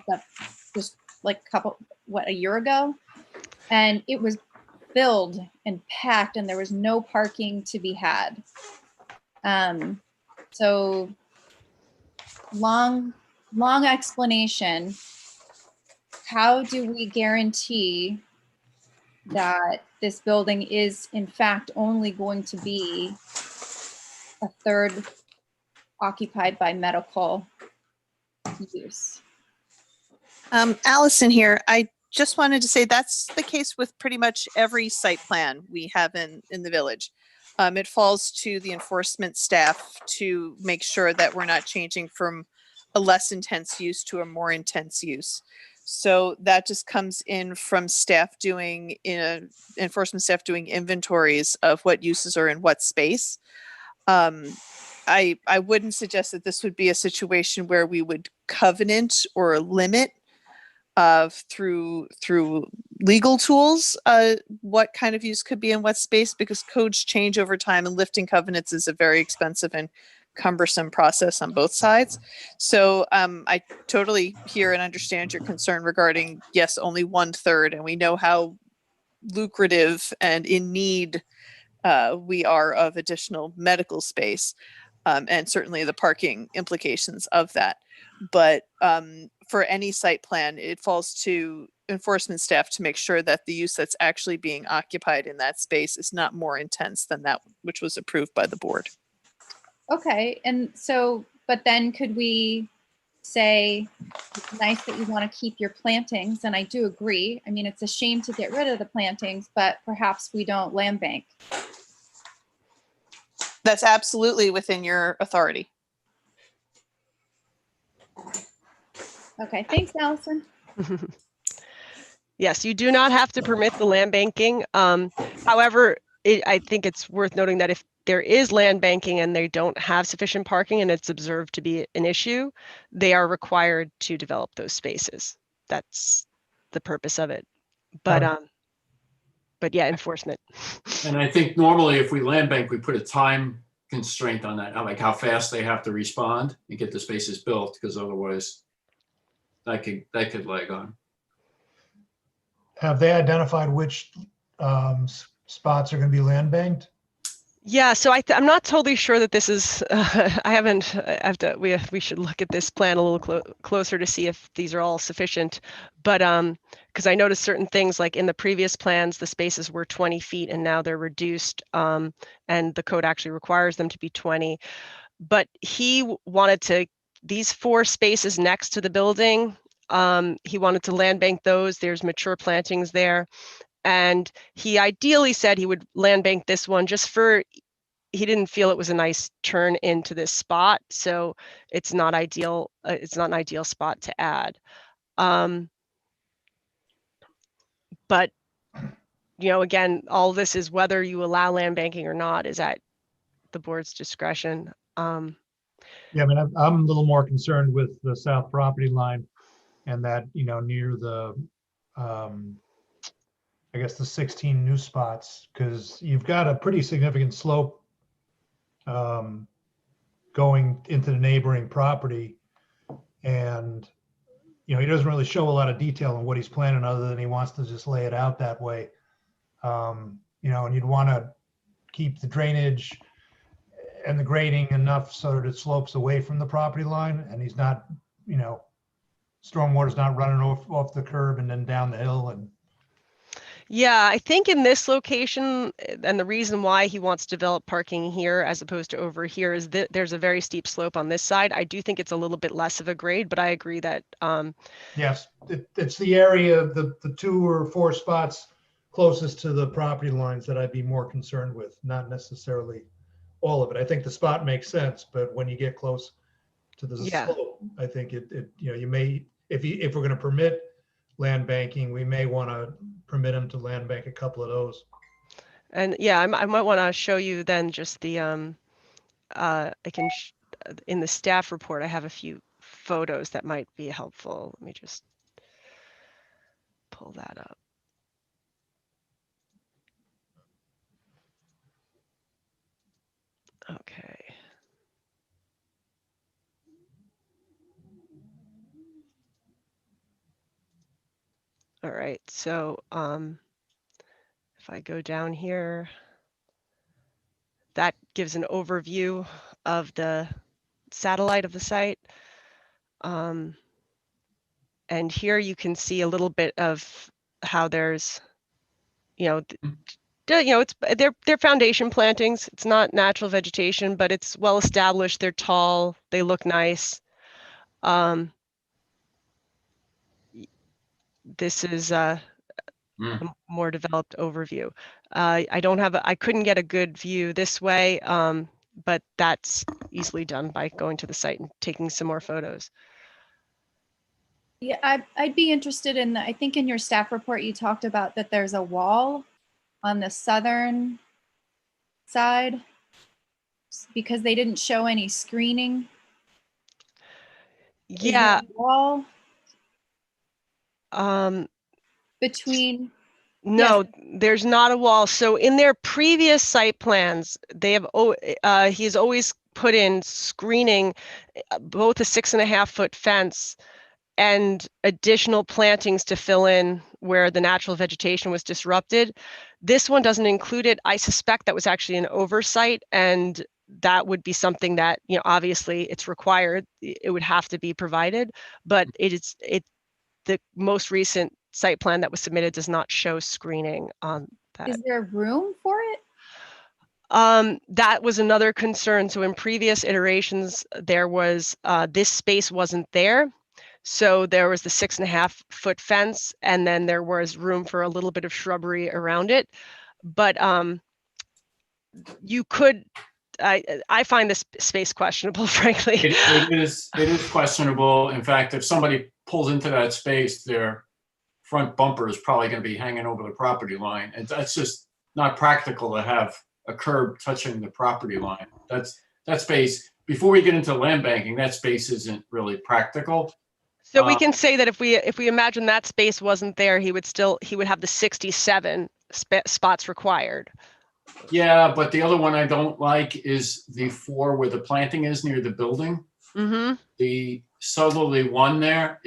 just like a year ago, and it was filled and packed, and there was no parking to be had. So long explanation. How do we guarantee that this building is in fact only going to be a third occupied by medical use? Allison here. I just wanted to say that's the case with pretty much every site plan we have in the village. It falls to the enforcement staff to make sure that we're not changing from a less intense use to a more intense use. So that just comes in from staff doing, enforcement staff doing inventories of what uses are in what space. I wouldn't suggest that this would be a situation where we would covenant or limit through legal tools what kind of use could be in what space, because codes change over time and lifting covenants is a very expensive and cumbersome process on both sides. So I totally hear and understand your concern regarding, yes, only 1/3, and we know how lucrative and in need we are of additional medical space, and certainly the parking implications of that. But for any site plan, it falls to enforcement staff to make sure that the use that's actually being occupied in that space is not more intense than that which was approved by the board. Okay, and so, but then could we say, it's nice that you want to keep your plantings, and I do agree. I mean, it's a shame to get rid of the plantings, but perhaps we don't land bank. That's absolutely within your authority. Okay, thanks, Allison. Yes, you do not have to permit the land banking. However, I think it's worth noting that if there is land banking and they don't have sufficient parking and it's observed to be an issue, they are required to develop those spaces. That's the purpose of it. But yeah, enforcement. And I think normally if we land bank, we put a time constraint on that, like how fast they have to respond and get the spaces built, because otherwise that could lag on. Have they identified which spots are going to be land banked? Yeah, so I'm not totally sure that this is. We should look at this plan a little closer to see if these are all sufficient. But because I noticed certain things, like in the previous plans, the spaces were 20 feet, and now they're reduced, and the code actually requires them to be 20. But he wanted these 4 spaces next to the building. He wanted to land bank those. There's mature plantings there. And he ideally said he would land bank this one just for, he didn't feel it was a nice turn into this spot. So it's not ideal. It's not an ideal spot to add. But, again, all this is whether you allow land banking or not is at the board's discretion. Yeah, I mean, I'm a little more concerned with the south property line and that, near the, I guess the 16 new spots, because you've got a pretty significant slope going into the neighboring property. And, he doesn't really show a lot of detail on what he's planning other than he wants to just lay it out that way. And you'd want to keep the drainage and the grading enough so that it slopes away from the property line and he's not, stormwater's not running off the curb and then down the hill. And yeah, I think in this location, and the reason why he wants to develop parking here as opposed to over here is that there's a very steep slope on this side. I do think it's a little bit less of a grade, but I agree that yes, it's the area, the 2 or 4 spots closest to the property lines that I'd be more concerned with, not necessarily all of it. I think the spot makes sense, but when you get close to the slope, I think you may, if we're going to permit land banking, we may want to permit them to land bank a couple of those. And yeah, I might want to show you then just the in the staff report, I have a few photos that might be helpful. Let me just pull that up. Okay. All right, so if I go down here, that gives an overview of the satellite of the site. And here you can see a little bit of how there's, it's they're foundation plantings. It's not natural vegetation, but it's well established. They're tall. They look nice. This is a more developed overview. I couldn't get a good view this way, but that's easily done by going to the site and taking some more photos. Yeah, I'd be interested in, I think in your staff report, you talked about that there's a wall on the southern side because they didn't show any screening. Is there Yeah. a wall Um, between, no, there's not a wall. So in their previous site plans, they have, he's always put in screening, both a 6.5-foot fence and additional plantings to fill in where the natural vegetation was disrupted. This one doesn't include it. I suspect that was actually an oversight, and that would be something that, you know, obviously it's required. It would have to be provided, but the most recent site plan that was submitted does not show screening on that. is there room for it? That was another concern. So in previous iterations, there was, this space wasn't there. So there was the 6.5-foot fence, and then there was room for a little bit of shrubbery around it. But you could, I find this space questionable, frankly. It is questionable. In fact, if somebody pulls into that space, their front bumper is probably going to be hanging over the property line. And that's just not practical to have a curb touching the property line. That space, before we get into land banking, that space isn't really practical. So we can say that if we imagine that space wasn't there, he would have the 67 spots required. Yeah, but the other one I don't like is the 4 where the planting is near the building. Mm-hmm. The southerly one there,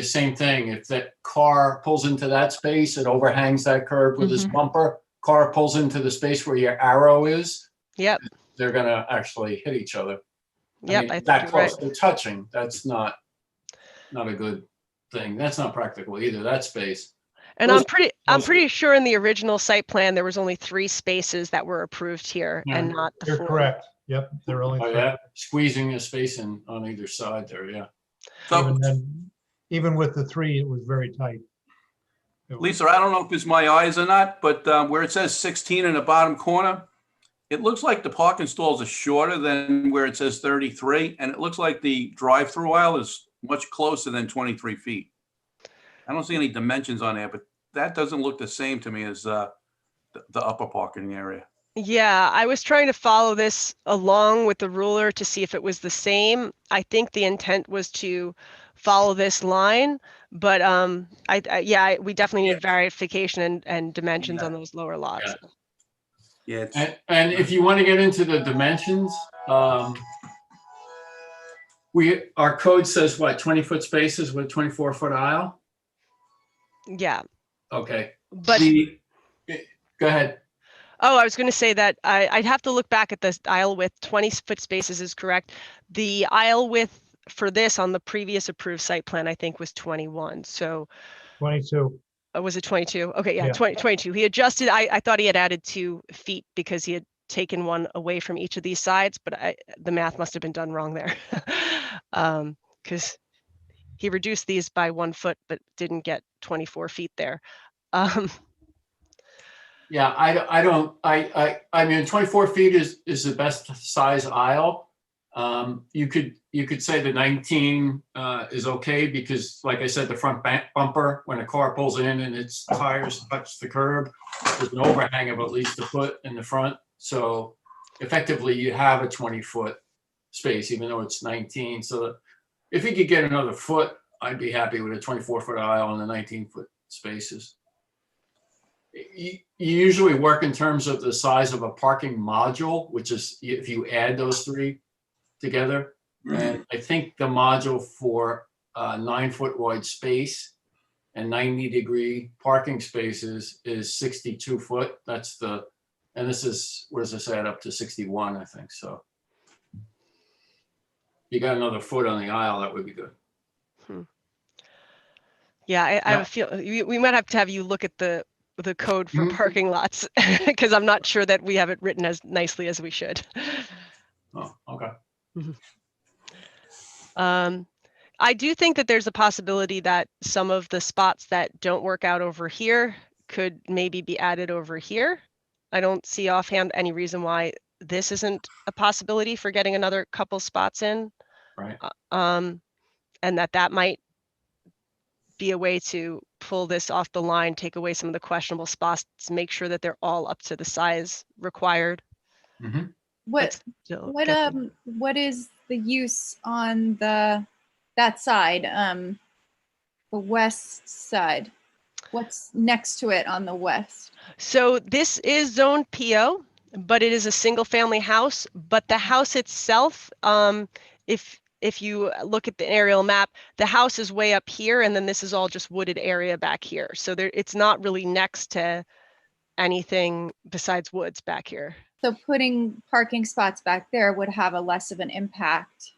same thing. If that car pulls into that space, it overhangs that curb with his bumper. Car pulls into the space where your arrow is. Yep. They're gonna actually hit each other. Yep. I mean, that close, they're touching. That's not a good thing. That's not practical either, that space. And I'm pretty sure in the original site plan there was only 3 spaces that were approved here, and not the 4. You're correct. Yep, there are only 3. Yeah, squeezing a space in on either side there. Yeah. So, Even with the 3, it was very tight. Lisa, I don't know if it's my eyes or not, but where it says 16 in the bottom corner, it looks like the parking stalls are shorter than where it says 33, and it looks like the drive-through aisle is much closer than 23 feet. I don't see any dimensions on there, but that doesn't look the same to me as the upper parking area. Yeah, I was trying to follow this along with the ruler to see if it was the same. I think the intent was to follow this line, but we definitely need verification and dimensions on those lower lots. Yeah. And if you want to get into the dimensions, our code says what, 20-foot spaces with 24-foot aisle? Yeah. Okay. But go ahead. Oh, I was going to say that I'd have to look back at this aisle width. 20-foot spaces is correct. The aisle width for this on the previous approved site plan, I think, was 21. So 22. Was it 22? Okay, yeah, Yeah. 22. He adjusted. I thought he had added 2 feet because he had taken one away from each of these sides, but the math must have been done wrong there. Because he reduced these by 1 foot, but didn't get 24 feet there. Yeah, I mean, 24 feet is the best size aisle. You could say the 19 is okay because, like I said, the front bumper, when a car pulls in and its tires touch the curb, there's an overhang of at least a foot in the front. So effectively, you have a 20-foot space, even though it's 19. So if you could get another foot, I'd be happy with a 24-foot aisle and the 19-foot spaces. You usually work in terms of the size of a parking module, which is if you add those 3 together. And I think the module for 9-foot wide space and 90-degree parking spaces is 62 foot. And this is, what does this add up to? 61, I think. So you got another foot on the aisle, that would be good. Yeah, I have a feel we might have to have you look at the code for parking lots because I'm not sure that we have it written as nicely as we should. Oh, okay. I do think that there's a possibility that some of the spots that don't work out over here could maybe be added over here. I don't see offhand any reason why this isn't a possibility for getting another couple spots in. Right. And that might be a way to pull this off the line, take away some of the questionable spots, make sure that they're all up to the size required. Mhm. What Still what get the- what is the use on that side, the west side? What's next to it on the west? So this is zone PO, but it is a single family house, but the house itself, if you look at the aerial map, the house is way up here, and then this is all just wooded area back here. So there, it's not really next to anything besides woods back here. So putting parking spots back there would have a less of an impact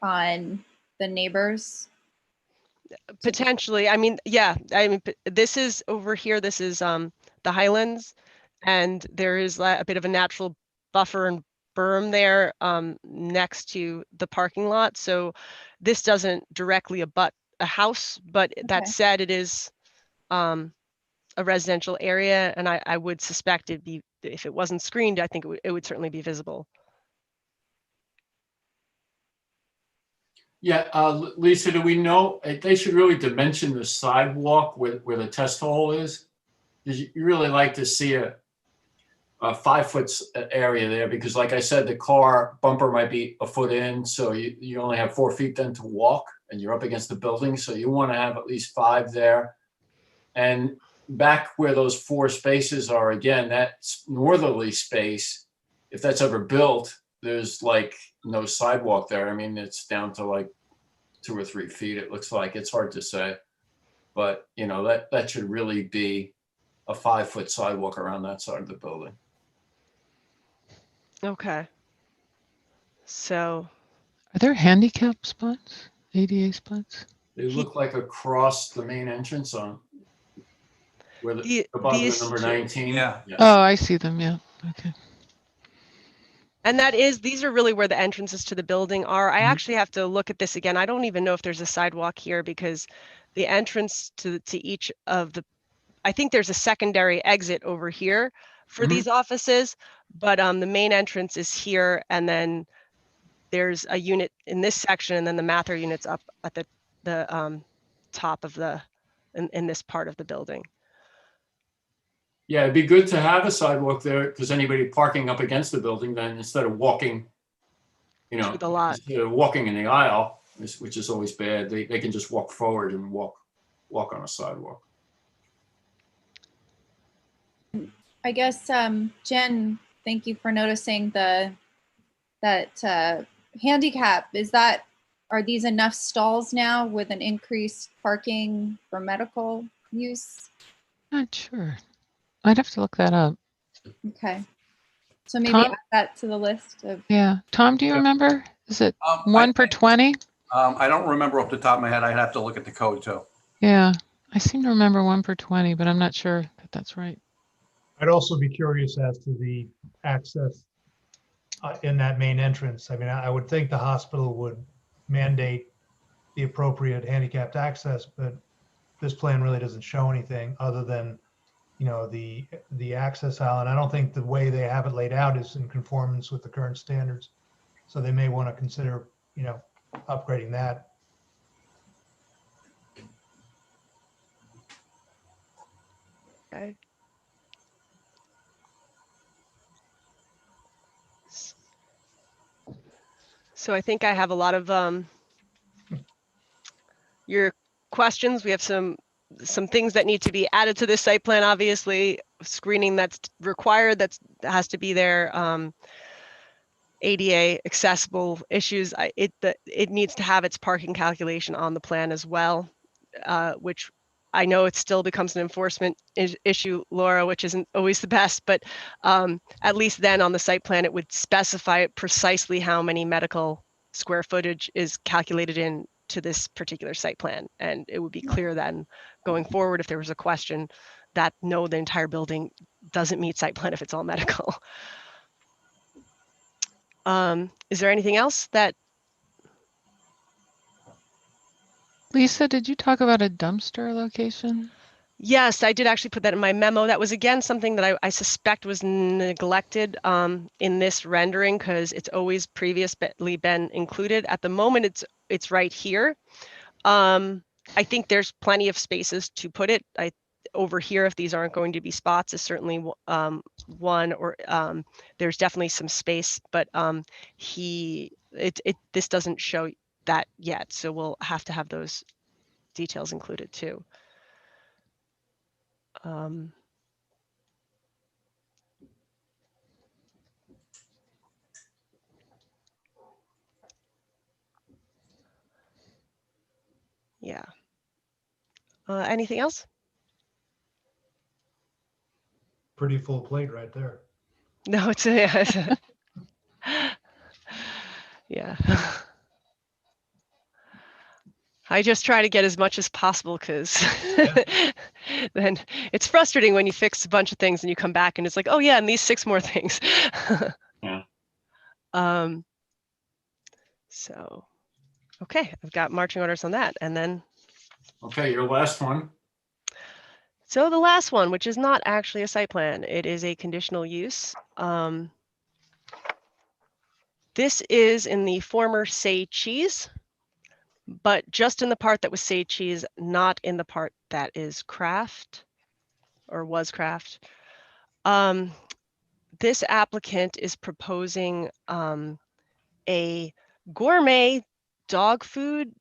on the neighbors. Potentially, I mean, yeah, I mean, this is over here, this is the Highlands, and there is a bit of a natural buffer and berm there next to the parking lot. So this doesn't directly abut a house, but that Okay. said, it is a residential area, and I would suspect it'd be, if it wasn't screened, I think it would certainly be visible. Yeah, Lisa, do we know, they should really dimension the sidewalk where the test hole is? Because you really like to see a 5 foot area there, because like I said, the car bumper might be a foot in, so you only have 4 feet then to walk, and you're up against the building, so you want to have at least 5 there. And back where those 4 spaces are, again, that northerly space, if that's ever built, there's like no sidewalk there. I mean, it's down to like 2 or 3 feet. It looks like, it's hard to say, but you know, that should really be a 5 foot sidewalk around that side of the building. Okay. So Are there handicap spots, ADA spots? They look like across the main entrance on where above these the number two. 19. Yeah. Oh, I see them. Yeah. Okay. And these are really where the entrances to the building are. I Mhm. actually have to look at this again. I don't even know if there's a sidewalk here, because the entrance to each of the, I think there's a secondary exit over here for Mhm. these offices, but the main entrance is here, and then there's a unit in this section, and then the Mather unit's up at the top of the in this part of the building. Yeah, it'd be good to have a sidewalk there, because anybody parking up against the building, then instead of walking, you know, Through the lot. instead of walking in the aisle, which is always bad, they can just walk forward and walk on a sidewalk. I guess, Jen, thank you for noticing that handicap. Are these enough stalls now with an increased parking for medical use? Not sure. I'd have to look that up. Okay. So maybe Tom? add that to the list of, Yeah. Tom, do you remember? Is it I- 1 per 20? I don't remember off the top of my head. I'd have to look at the code too. Yeah. I seem to remember 1 per 20, but I'm not sure that that's right. I'd also be curious as to the access in that main entrance. I mean, I would think the hospital would mandate the appropriate handicapped access, but this plan really doesn't show anything other than, you know, the access aisle. And I don't think the way they have it laid out is in conformance with the current standards. So they may want to consider, you know, upgrading that. Okay. So I think I have a lot of your questions. We have some things that need to be added to this site plan, obviously, screening that's required, that has to be there, ADA accessible issues. It needs to have its parking calculation on the plan as well, which I know it still becomes an enforcement issue, Laura, which isn't always the best, but at least then on the site plan, it would specify precisely how many medical square footage is calculated in to this particular site plan. And it would be clear then going forward, if there was a question, that no, the entire building doesn't meet site plan if it's all medical. Is there anything else that? Lisa, did you talk about a dumpster location? Yes, I did actually put that in my memo. That was again something that I suspect was neglected in this rendering, because it's always previously been included. At the moment, it's right here. I think there's plenty of spaces to put it. Over here, if these aren't going to be spots, is certainly one, or there's definitely some space, but this doesn't show that yet, so we'll have to have those details included too. Yeah. Anything else? Pretty full plate right there. No, it's yeah. I just try to get as much as possible because then it's frustrating when you fix a bunch of things and you come back and it's like, oh yeah, and these 6 more things. Yeah. So, okay, I've got marching orders on that, and then. Okay, your last one. So the last one, which is not actually a site plan, it is a conditional use. This is in the former Say Cheese, but just in the part that was Say Cheese, not in the part that is Craft or was Craft. This applicant is proposing a gourmet dog food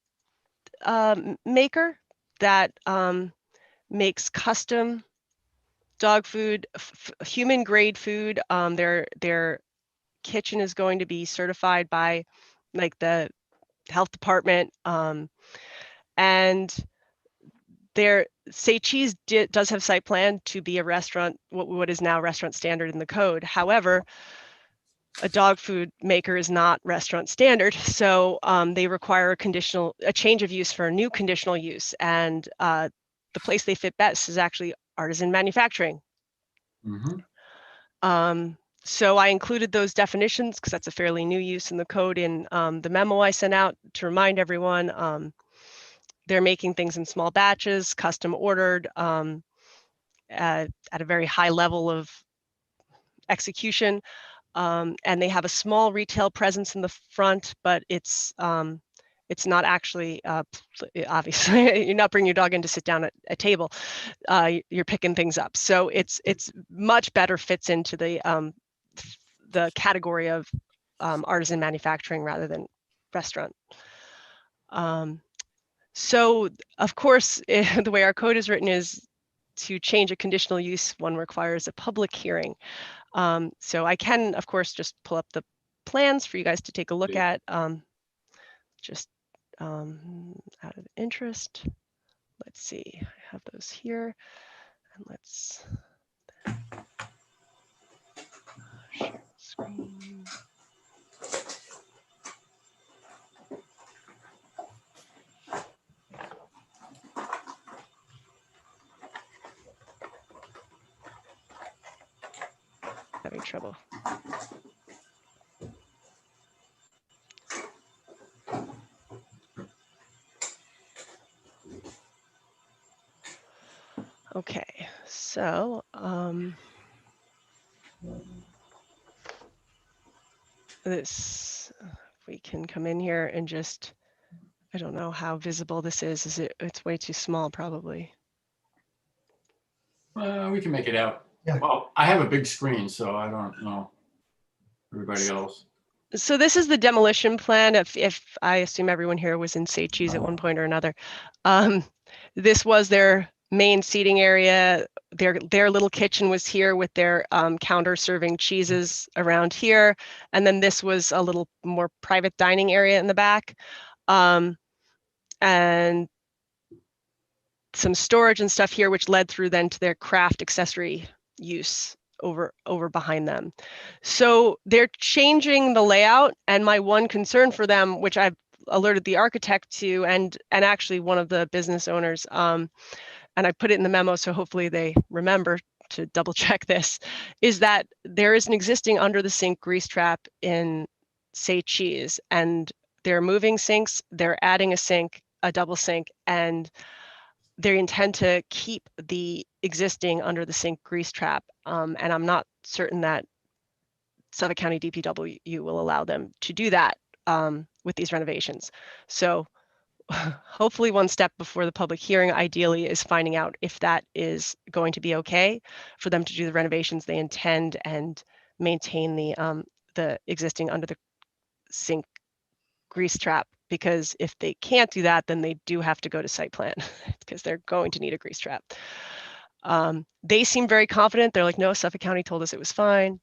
maker that makes custom dog food, human grade food. Their kitchen is going to be certified by like the health department, and their Say Cheese does have site plan to be a restaurant, what is now restaurant standard in the code. However, a dog food maker is not restaurant standard, so they require a change of use for a new conditional use, and the place they fit best is actually artisan manufacturing. So I included those definitions because that's a fairly new use in the code in the memo I sent out to remind everyone. They're making things in small batches, custom ordered, at a very high level of execution. And they have a small retail presence in the front, but it's not actually, obviously, you're not bringing your dog in to sit down at a table. You're picking things up. So it's much better fits into the category of artisan manufacturing rather than restaurant. So of course, the way our code is written is to change a conditional use, one requires a public hearing. So I can, of course, just pull up the plans for you guys to take a look at, just out of interest. Let's see, I have those here, and let's share screen. Having trouble. Okay, so we can come in here and just, I don't know how visible this is. It's way too small, probably. We can make it out. Yeah. Well, I have a big screen, so I don't know everybody else. So this is the demolition plan. If I assume everyone here was in Say Cheese at one point or another. This was their main seating area. Their little kitchen was here with their counter serving cheeses around here. And then this was a little more private dining area in the back. And some storage and stuff here, which led through then to their craft accessory use over behind them. So they're changing the layout, and my one concern for them, which I've alerted the architect to and actually one of the business owners, and I put it in the memo, so hopefully they remember to double check this, is that there is an existing under the sink grease trap in Say Cheese, and they're moving sinks, they're adding a sink, a double sink, and they intend to keep the existing under the sink grease trap, and I'm not certain that Suffolk County DPW will allow them to do that with these renovations. So hopefully one step before the public hearing ideally is finding out if that is going to be okay for them to do the renovations they intend and maintain the existing under the sink grease trap, because if they can't do that, then they do have to go to site plan because they're going to need a grease trap. They seem very confident. They're like, no, Suffolk County told us it was fine,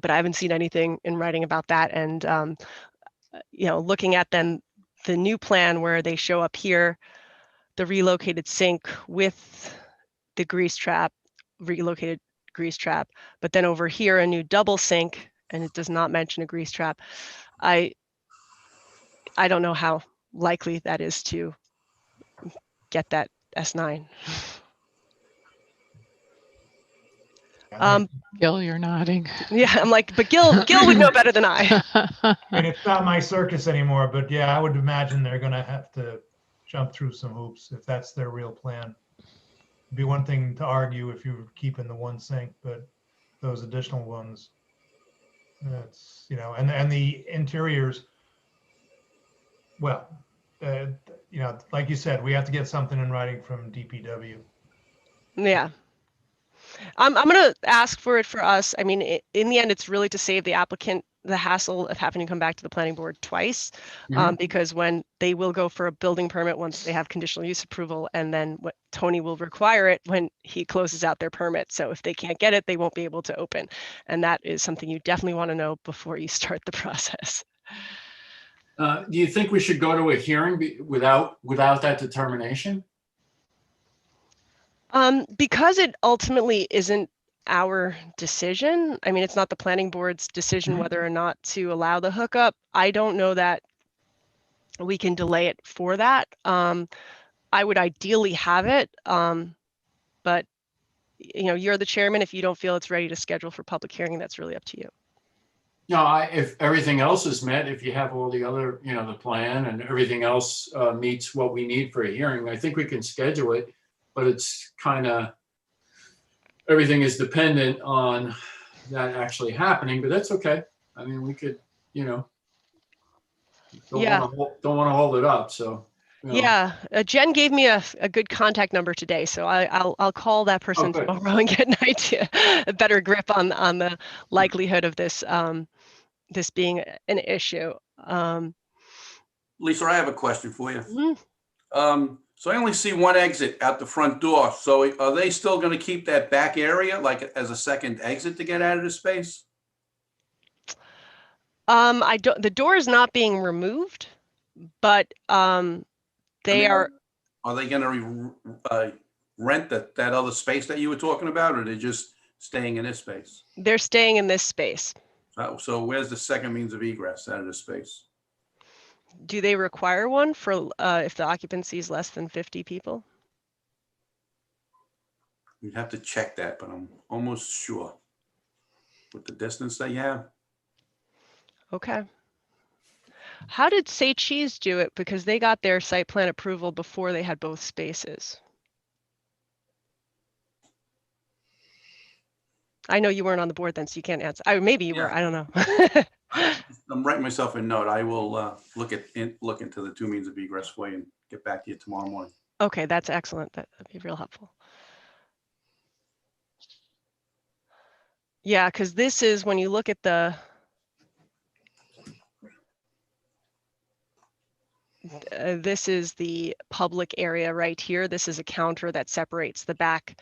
but I haven't seen anything in writing about that. And looking at then the new plan where they show up here, the relocated sink with the grease trap, relocated grease trap, but then over here a new double sink, and it does not mention a grease trap. I don't know how likely that is to get that S9. Gil, you're nodding. Yeah, I'm like, but Gil would know better than I. And it's not my circus anymore, but yeah, I would imagine they're gonna have to jump through some hoops if that's their real plan. It'd be one thing to argue if you were keeping the one sink, but those additional ones, that's, and the interiors, well, like you said, we have to get something in writing from DPW. Yeah. I'm going to ask for it for us. I mean, in the end, it's really to save the applicant the hassle of having to come back to the planning board twice, because when they will go for a building permit once they have conditional use approval, and then what Tony will require it when he closes out their permit. So if they can't get it, they won't be able to open. And that is something you definitely want to know before you start the process. Do you think we should go to a hearing without that determination? Because it ultimately isn't our decision. I mean, it's not the planning board's decision whether or not to allow the hookup. I don't know that we can delay it for that. I would ideally have it, but you're the chairman. If you don't feel it's ready to schedule for public hearing, that's really up to you. No, if everything else is met, if you have all the other, the plan and everything else meets what we need for a hearing, I think we can schedule it. But it's kind of, everything is dependent on that actually happening, but that's okay. I mean, we could, don't want to hold it up. So, yeah, Jen gave me a good contact number today, so I'll call that person tomorrow and get an idea, a better grip on the likelihood of this this being an issue. Lisa, I have a question for you. So I only see one exit out the front door. So are they still going to keep that back area like as a second exit to get out of the space? The door is not being removed, but they are. Are they going to rent that other space that you were talking about, or are they just staying in this space? They're staying in this space. So where's the second means of egress out of this space? Do they require one for if the occupancy is less than 50 people? You'd have to check that, but I'm almost sure with the distance that you have. Okay. How did Say Cheese do it? Because they got their site plan approval before they had both spaces. I know you weren't on the board then, so you can't answer. Maybe you were. I don't know. I'm writing myself a note. I will look into the two means of egress for you and get back to you tomorrow morning. Okay, that's excellent. That'd be real helpful. Yeah, because this is when you look at this is the public area right here. This is a counter that separates the back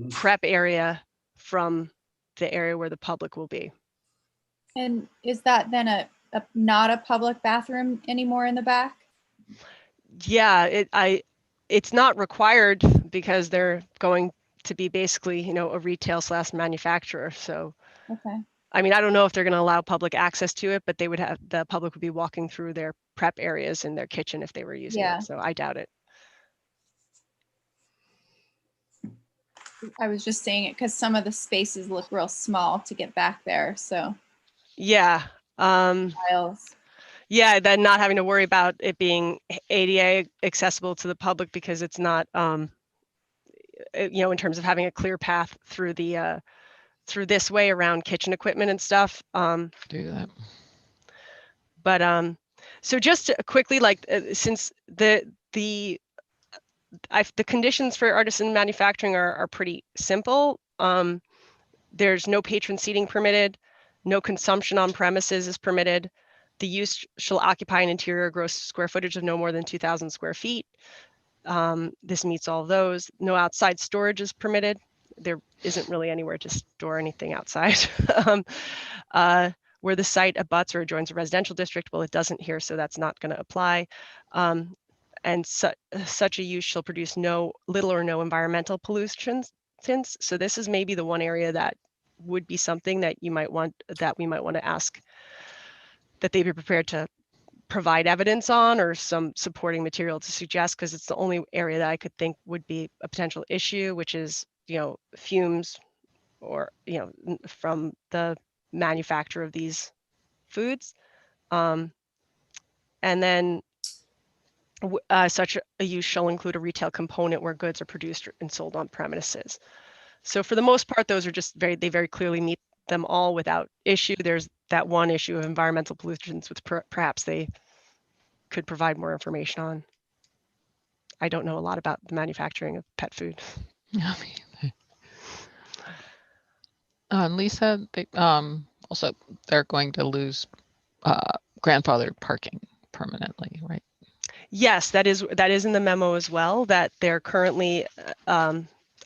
prep area from the area where the public will be. And is that then not a public bathroom anymore in the back? Yeah, it's not required because they're going to be basically, a retail / manufacturer. So, okay. I mean, I don't know if they're going to allow public access to it, but the public would be walking through their prep areas in their kitchen if they were using it. So I doubt it. I was just saying it because some of the spaces look real small to get back there. So yeah. Yeah, then not having to worry about it being ADA accessible to the public because it's not, in terms of having a clear path through the through this way around kitchen equipment and stuff. Do that. But So just quickly, like since the conditions for artisan manufacturing are pretty simple. There's no patron seating permitted, no consumption on premises is permitted. The use shall occupy an interior gross square footage of no more than 2,000 square feet. This meets all of those. No outside storage is permitted. There isn't really anywhere to store anything outside. Where the site abuts or adjoins a residential district, well, it doesn't here, so that's not going to apply. And such a use shall produce little or no environmental pollutions. So this is maybe the one area that would be something that we might want to ask that they be prepared to provide evidence on, or some supporting material to suggest, because it's the only area that I could think would be a potential issue, which is, fumes or, from the manufacture of these foods. And then such a use shall include a retail component where goods are produced and sold on premises. So for the most part, those are just they very clearly meet them all without issue. There's that one issue of environmental pollutions, which perhaps they could provide more information on. I don't know a lot about the manufacturing of pet food. Lisa, also they're going to lose grandfathered parking permanently, right? Yes, that is in the memo as well, that they're currently a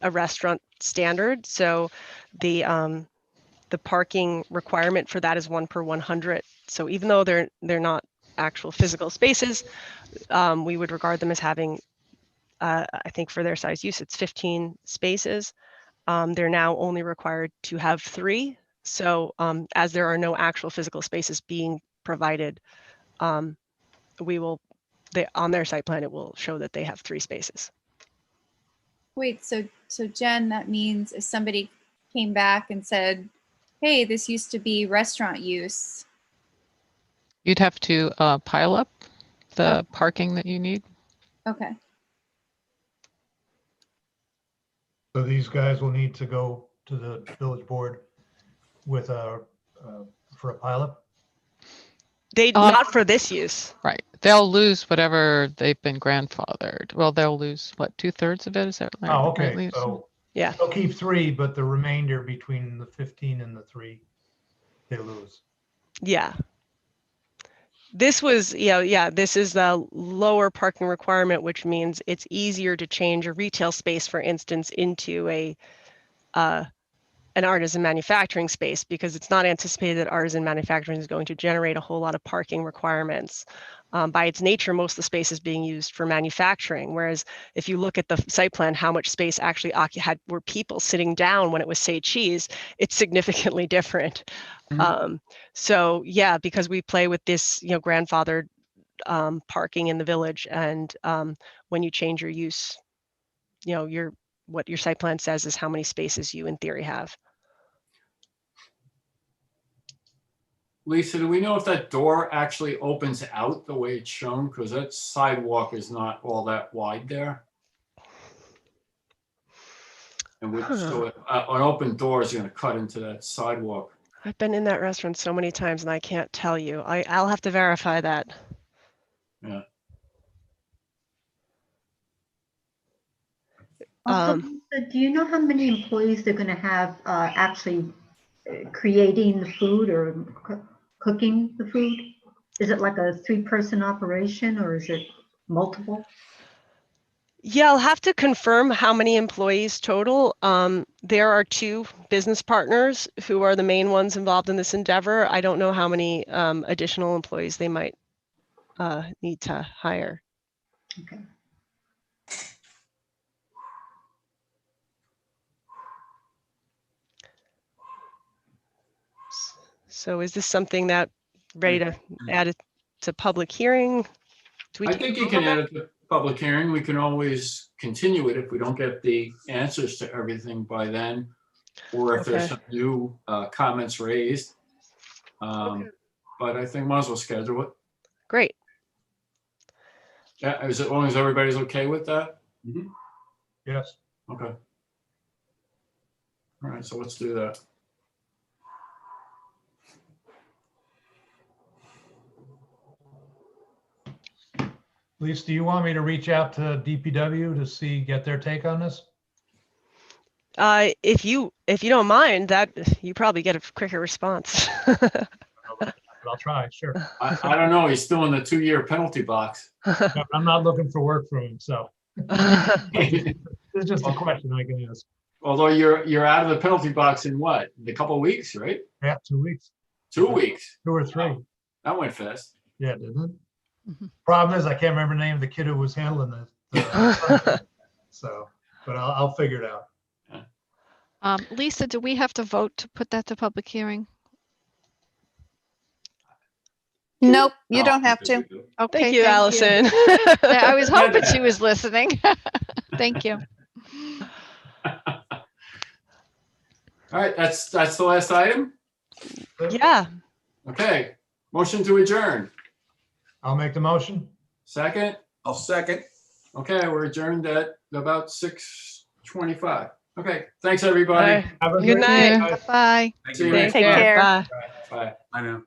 restaurant standard. So the parking requirement for that is 1 per 100. So even though they're not actual physical spaces, we would regard them as having, I think for their size use, it's 15 spaces. They're now only required to have 3. So as there are no actual physical spaces being provided, on their site plan, it will show that they have 3 spaces. Wait, so Jen, that means if somebody came back and said, hey, this used to be restaurant use. You'd have to pile up the parking that you need. Okay. So these guys will need to go to the village board with for a pileup? Not for this use. Right. They'll lose whatever they've been grandfathered. Well, they'll lose what, 2/3 of it? Is that right? Oh, okay. Right, So yeah, they'll keep 3, but the remainder between the 15 and the 3, they lose. Yeah. This was, this is the lower parking requirement, which means it's easier to change a retail space, for instance, into an artisan manufacturing space, because it's not anticipated that artisan manufacturing is going to generate a whole lot of parking requirements. By its nature, most of the space is being used for manufacturing. Whereas if you look at the site plan, how much space actually were people sitting down when it was Say Cheese, it's significantly different. Mm-hmm. So yeah, because we play with this, grandfathered parking in the village, and when you change your use, what your site plan says is how many spaces you in theory have. Lisa, do we know if that door actually opens out the way it's shown? Because that sidewalk is not all that wide there. And so an open door is going to cut into that sidewalk. I've been in that restaurant so many times and I can't tell you. I'll have to verify that. Yeah. Also, Lisa, do you know how many employees they're going to have actually creating the food or cooking the food? Is it like a 3-person operation, or is it multiple? Yeah, I'll have to confirm how many employees total. There are 2 business partners who are the main ones involved in this endeavor. I don't know how many additional employees they might need to hire. Okay. So is this something that ready to add it to public hearing? I think you can add it to public hearing. We can always continue it if we don't get the answers to everything by then, or if there's some new comments raised. But I think might as well schedule it. Great. Yeah, as long as everybody's okay with that? Mm-hmm. Yes. Okay. All right, so let's do that. Lisa, do you want me to reach out to DPW to get their take on this? If you don't mind, that you probably get a quicker response. I'll try, sure. I don't know. He's still in the 2-year penalty box. I'm not looking for work from him, so it's just a question I can ask. Although you're out of the penalty box in what? A couple of weeks, right? Yeah, 2 weeks, 2 weeks. 2 or 3. That went fast. Yeah, didn't it? Problem is, I can't remember the name of the kid who was handling the so, but I'll figure it out. Lisa, do we have to vote to put that to public hearing? Nope, you don't have to. Okay, Thank you, Allison. Yeah, I was hoping she was listening. Thank you. All right, that's the last item. Yeah. Okay, motion to adjourn. I'll make the motion. Second. I'll second. Okay, we're adjourned at about 6:25. Okay, thanks, everybody. All right. Have a Good great night. night. Bye. See you Take next Take time. care. Bye. Bye. I know.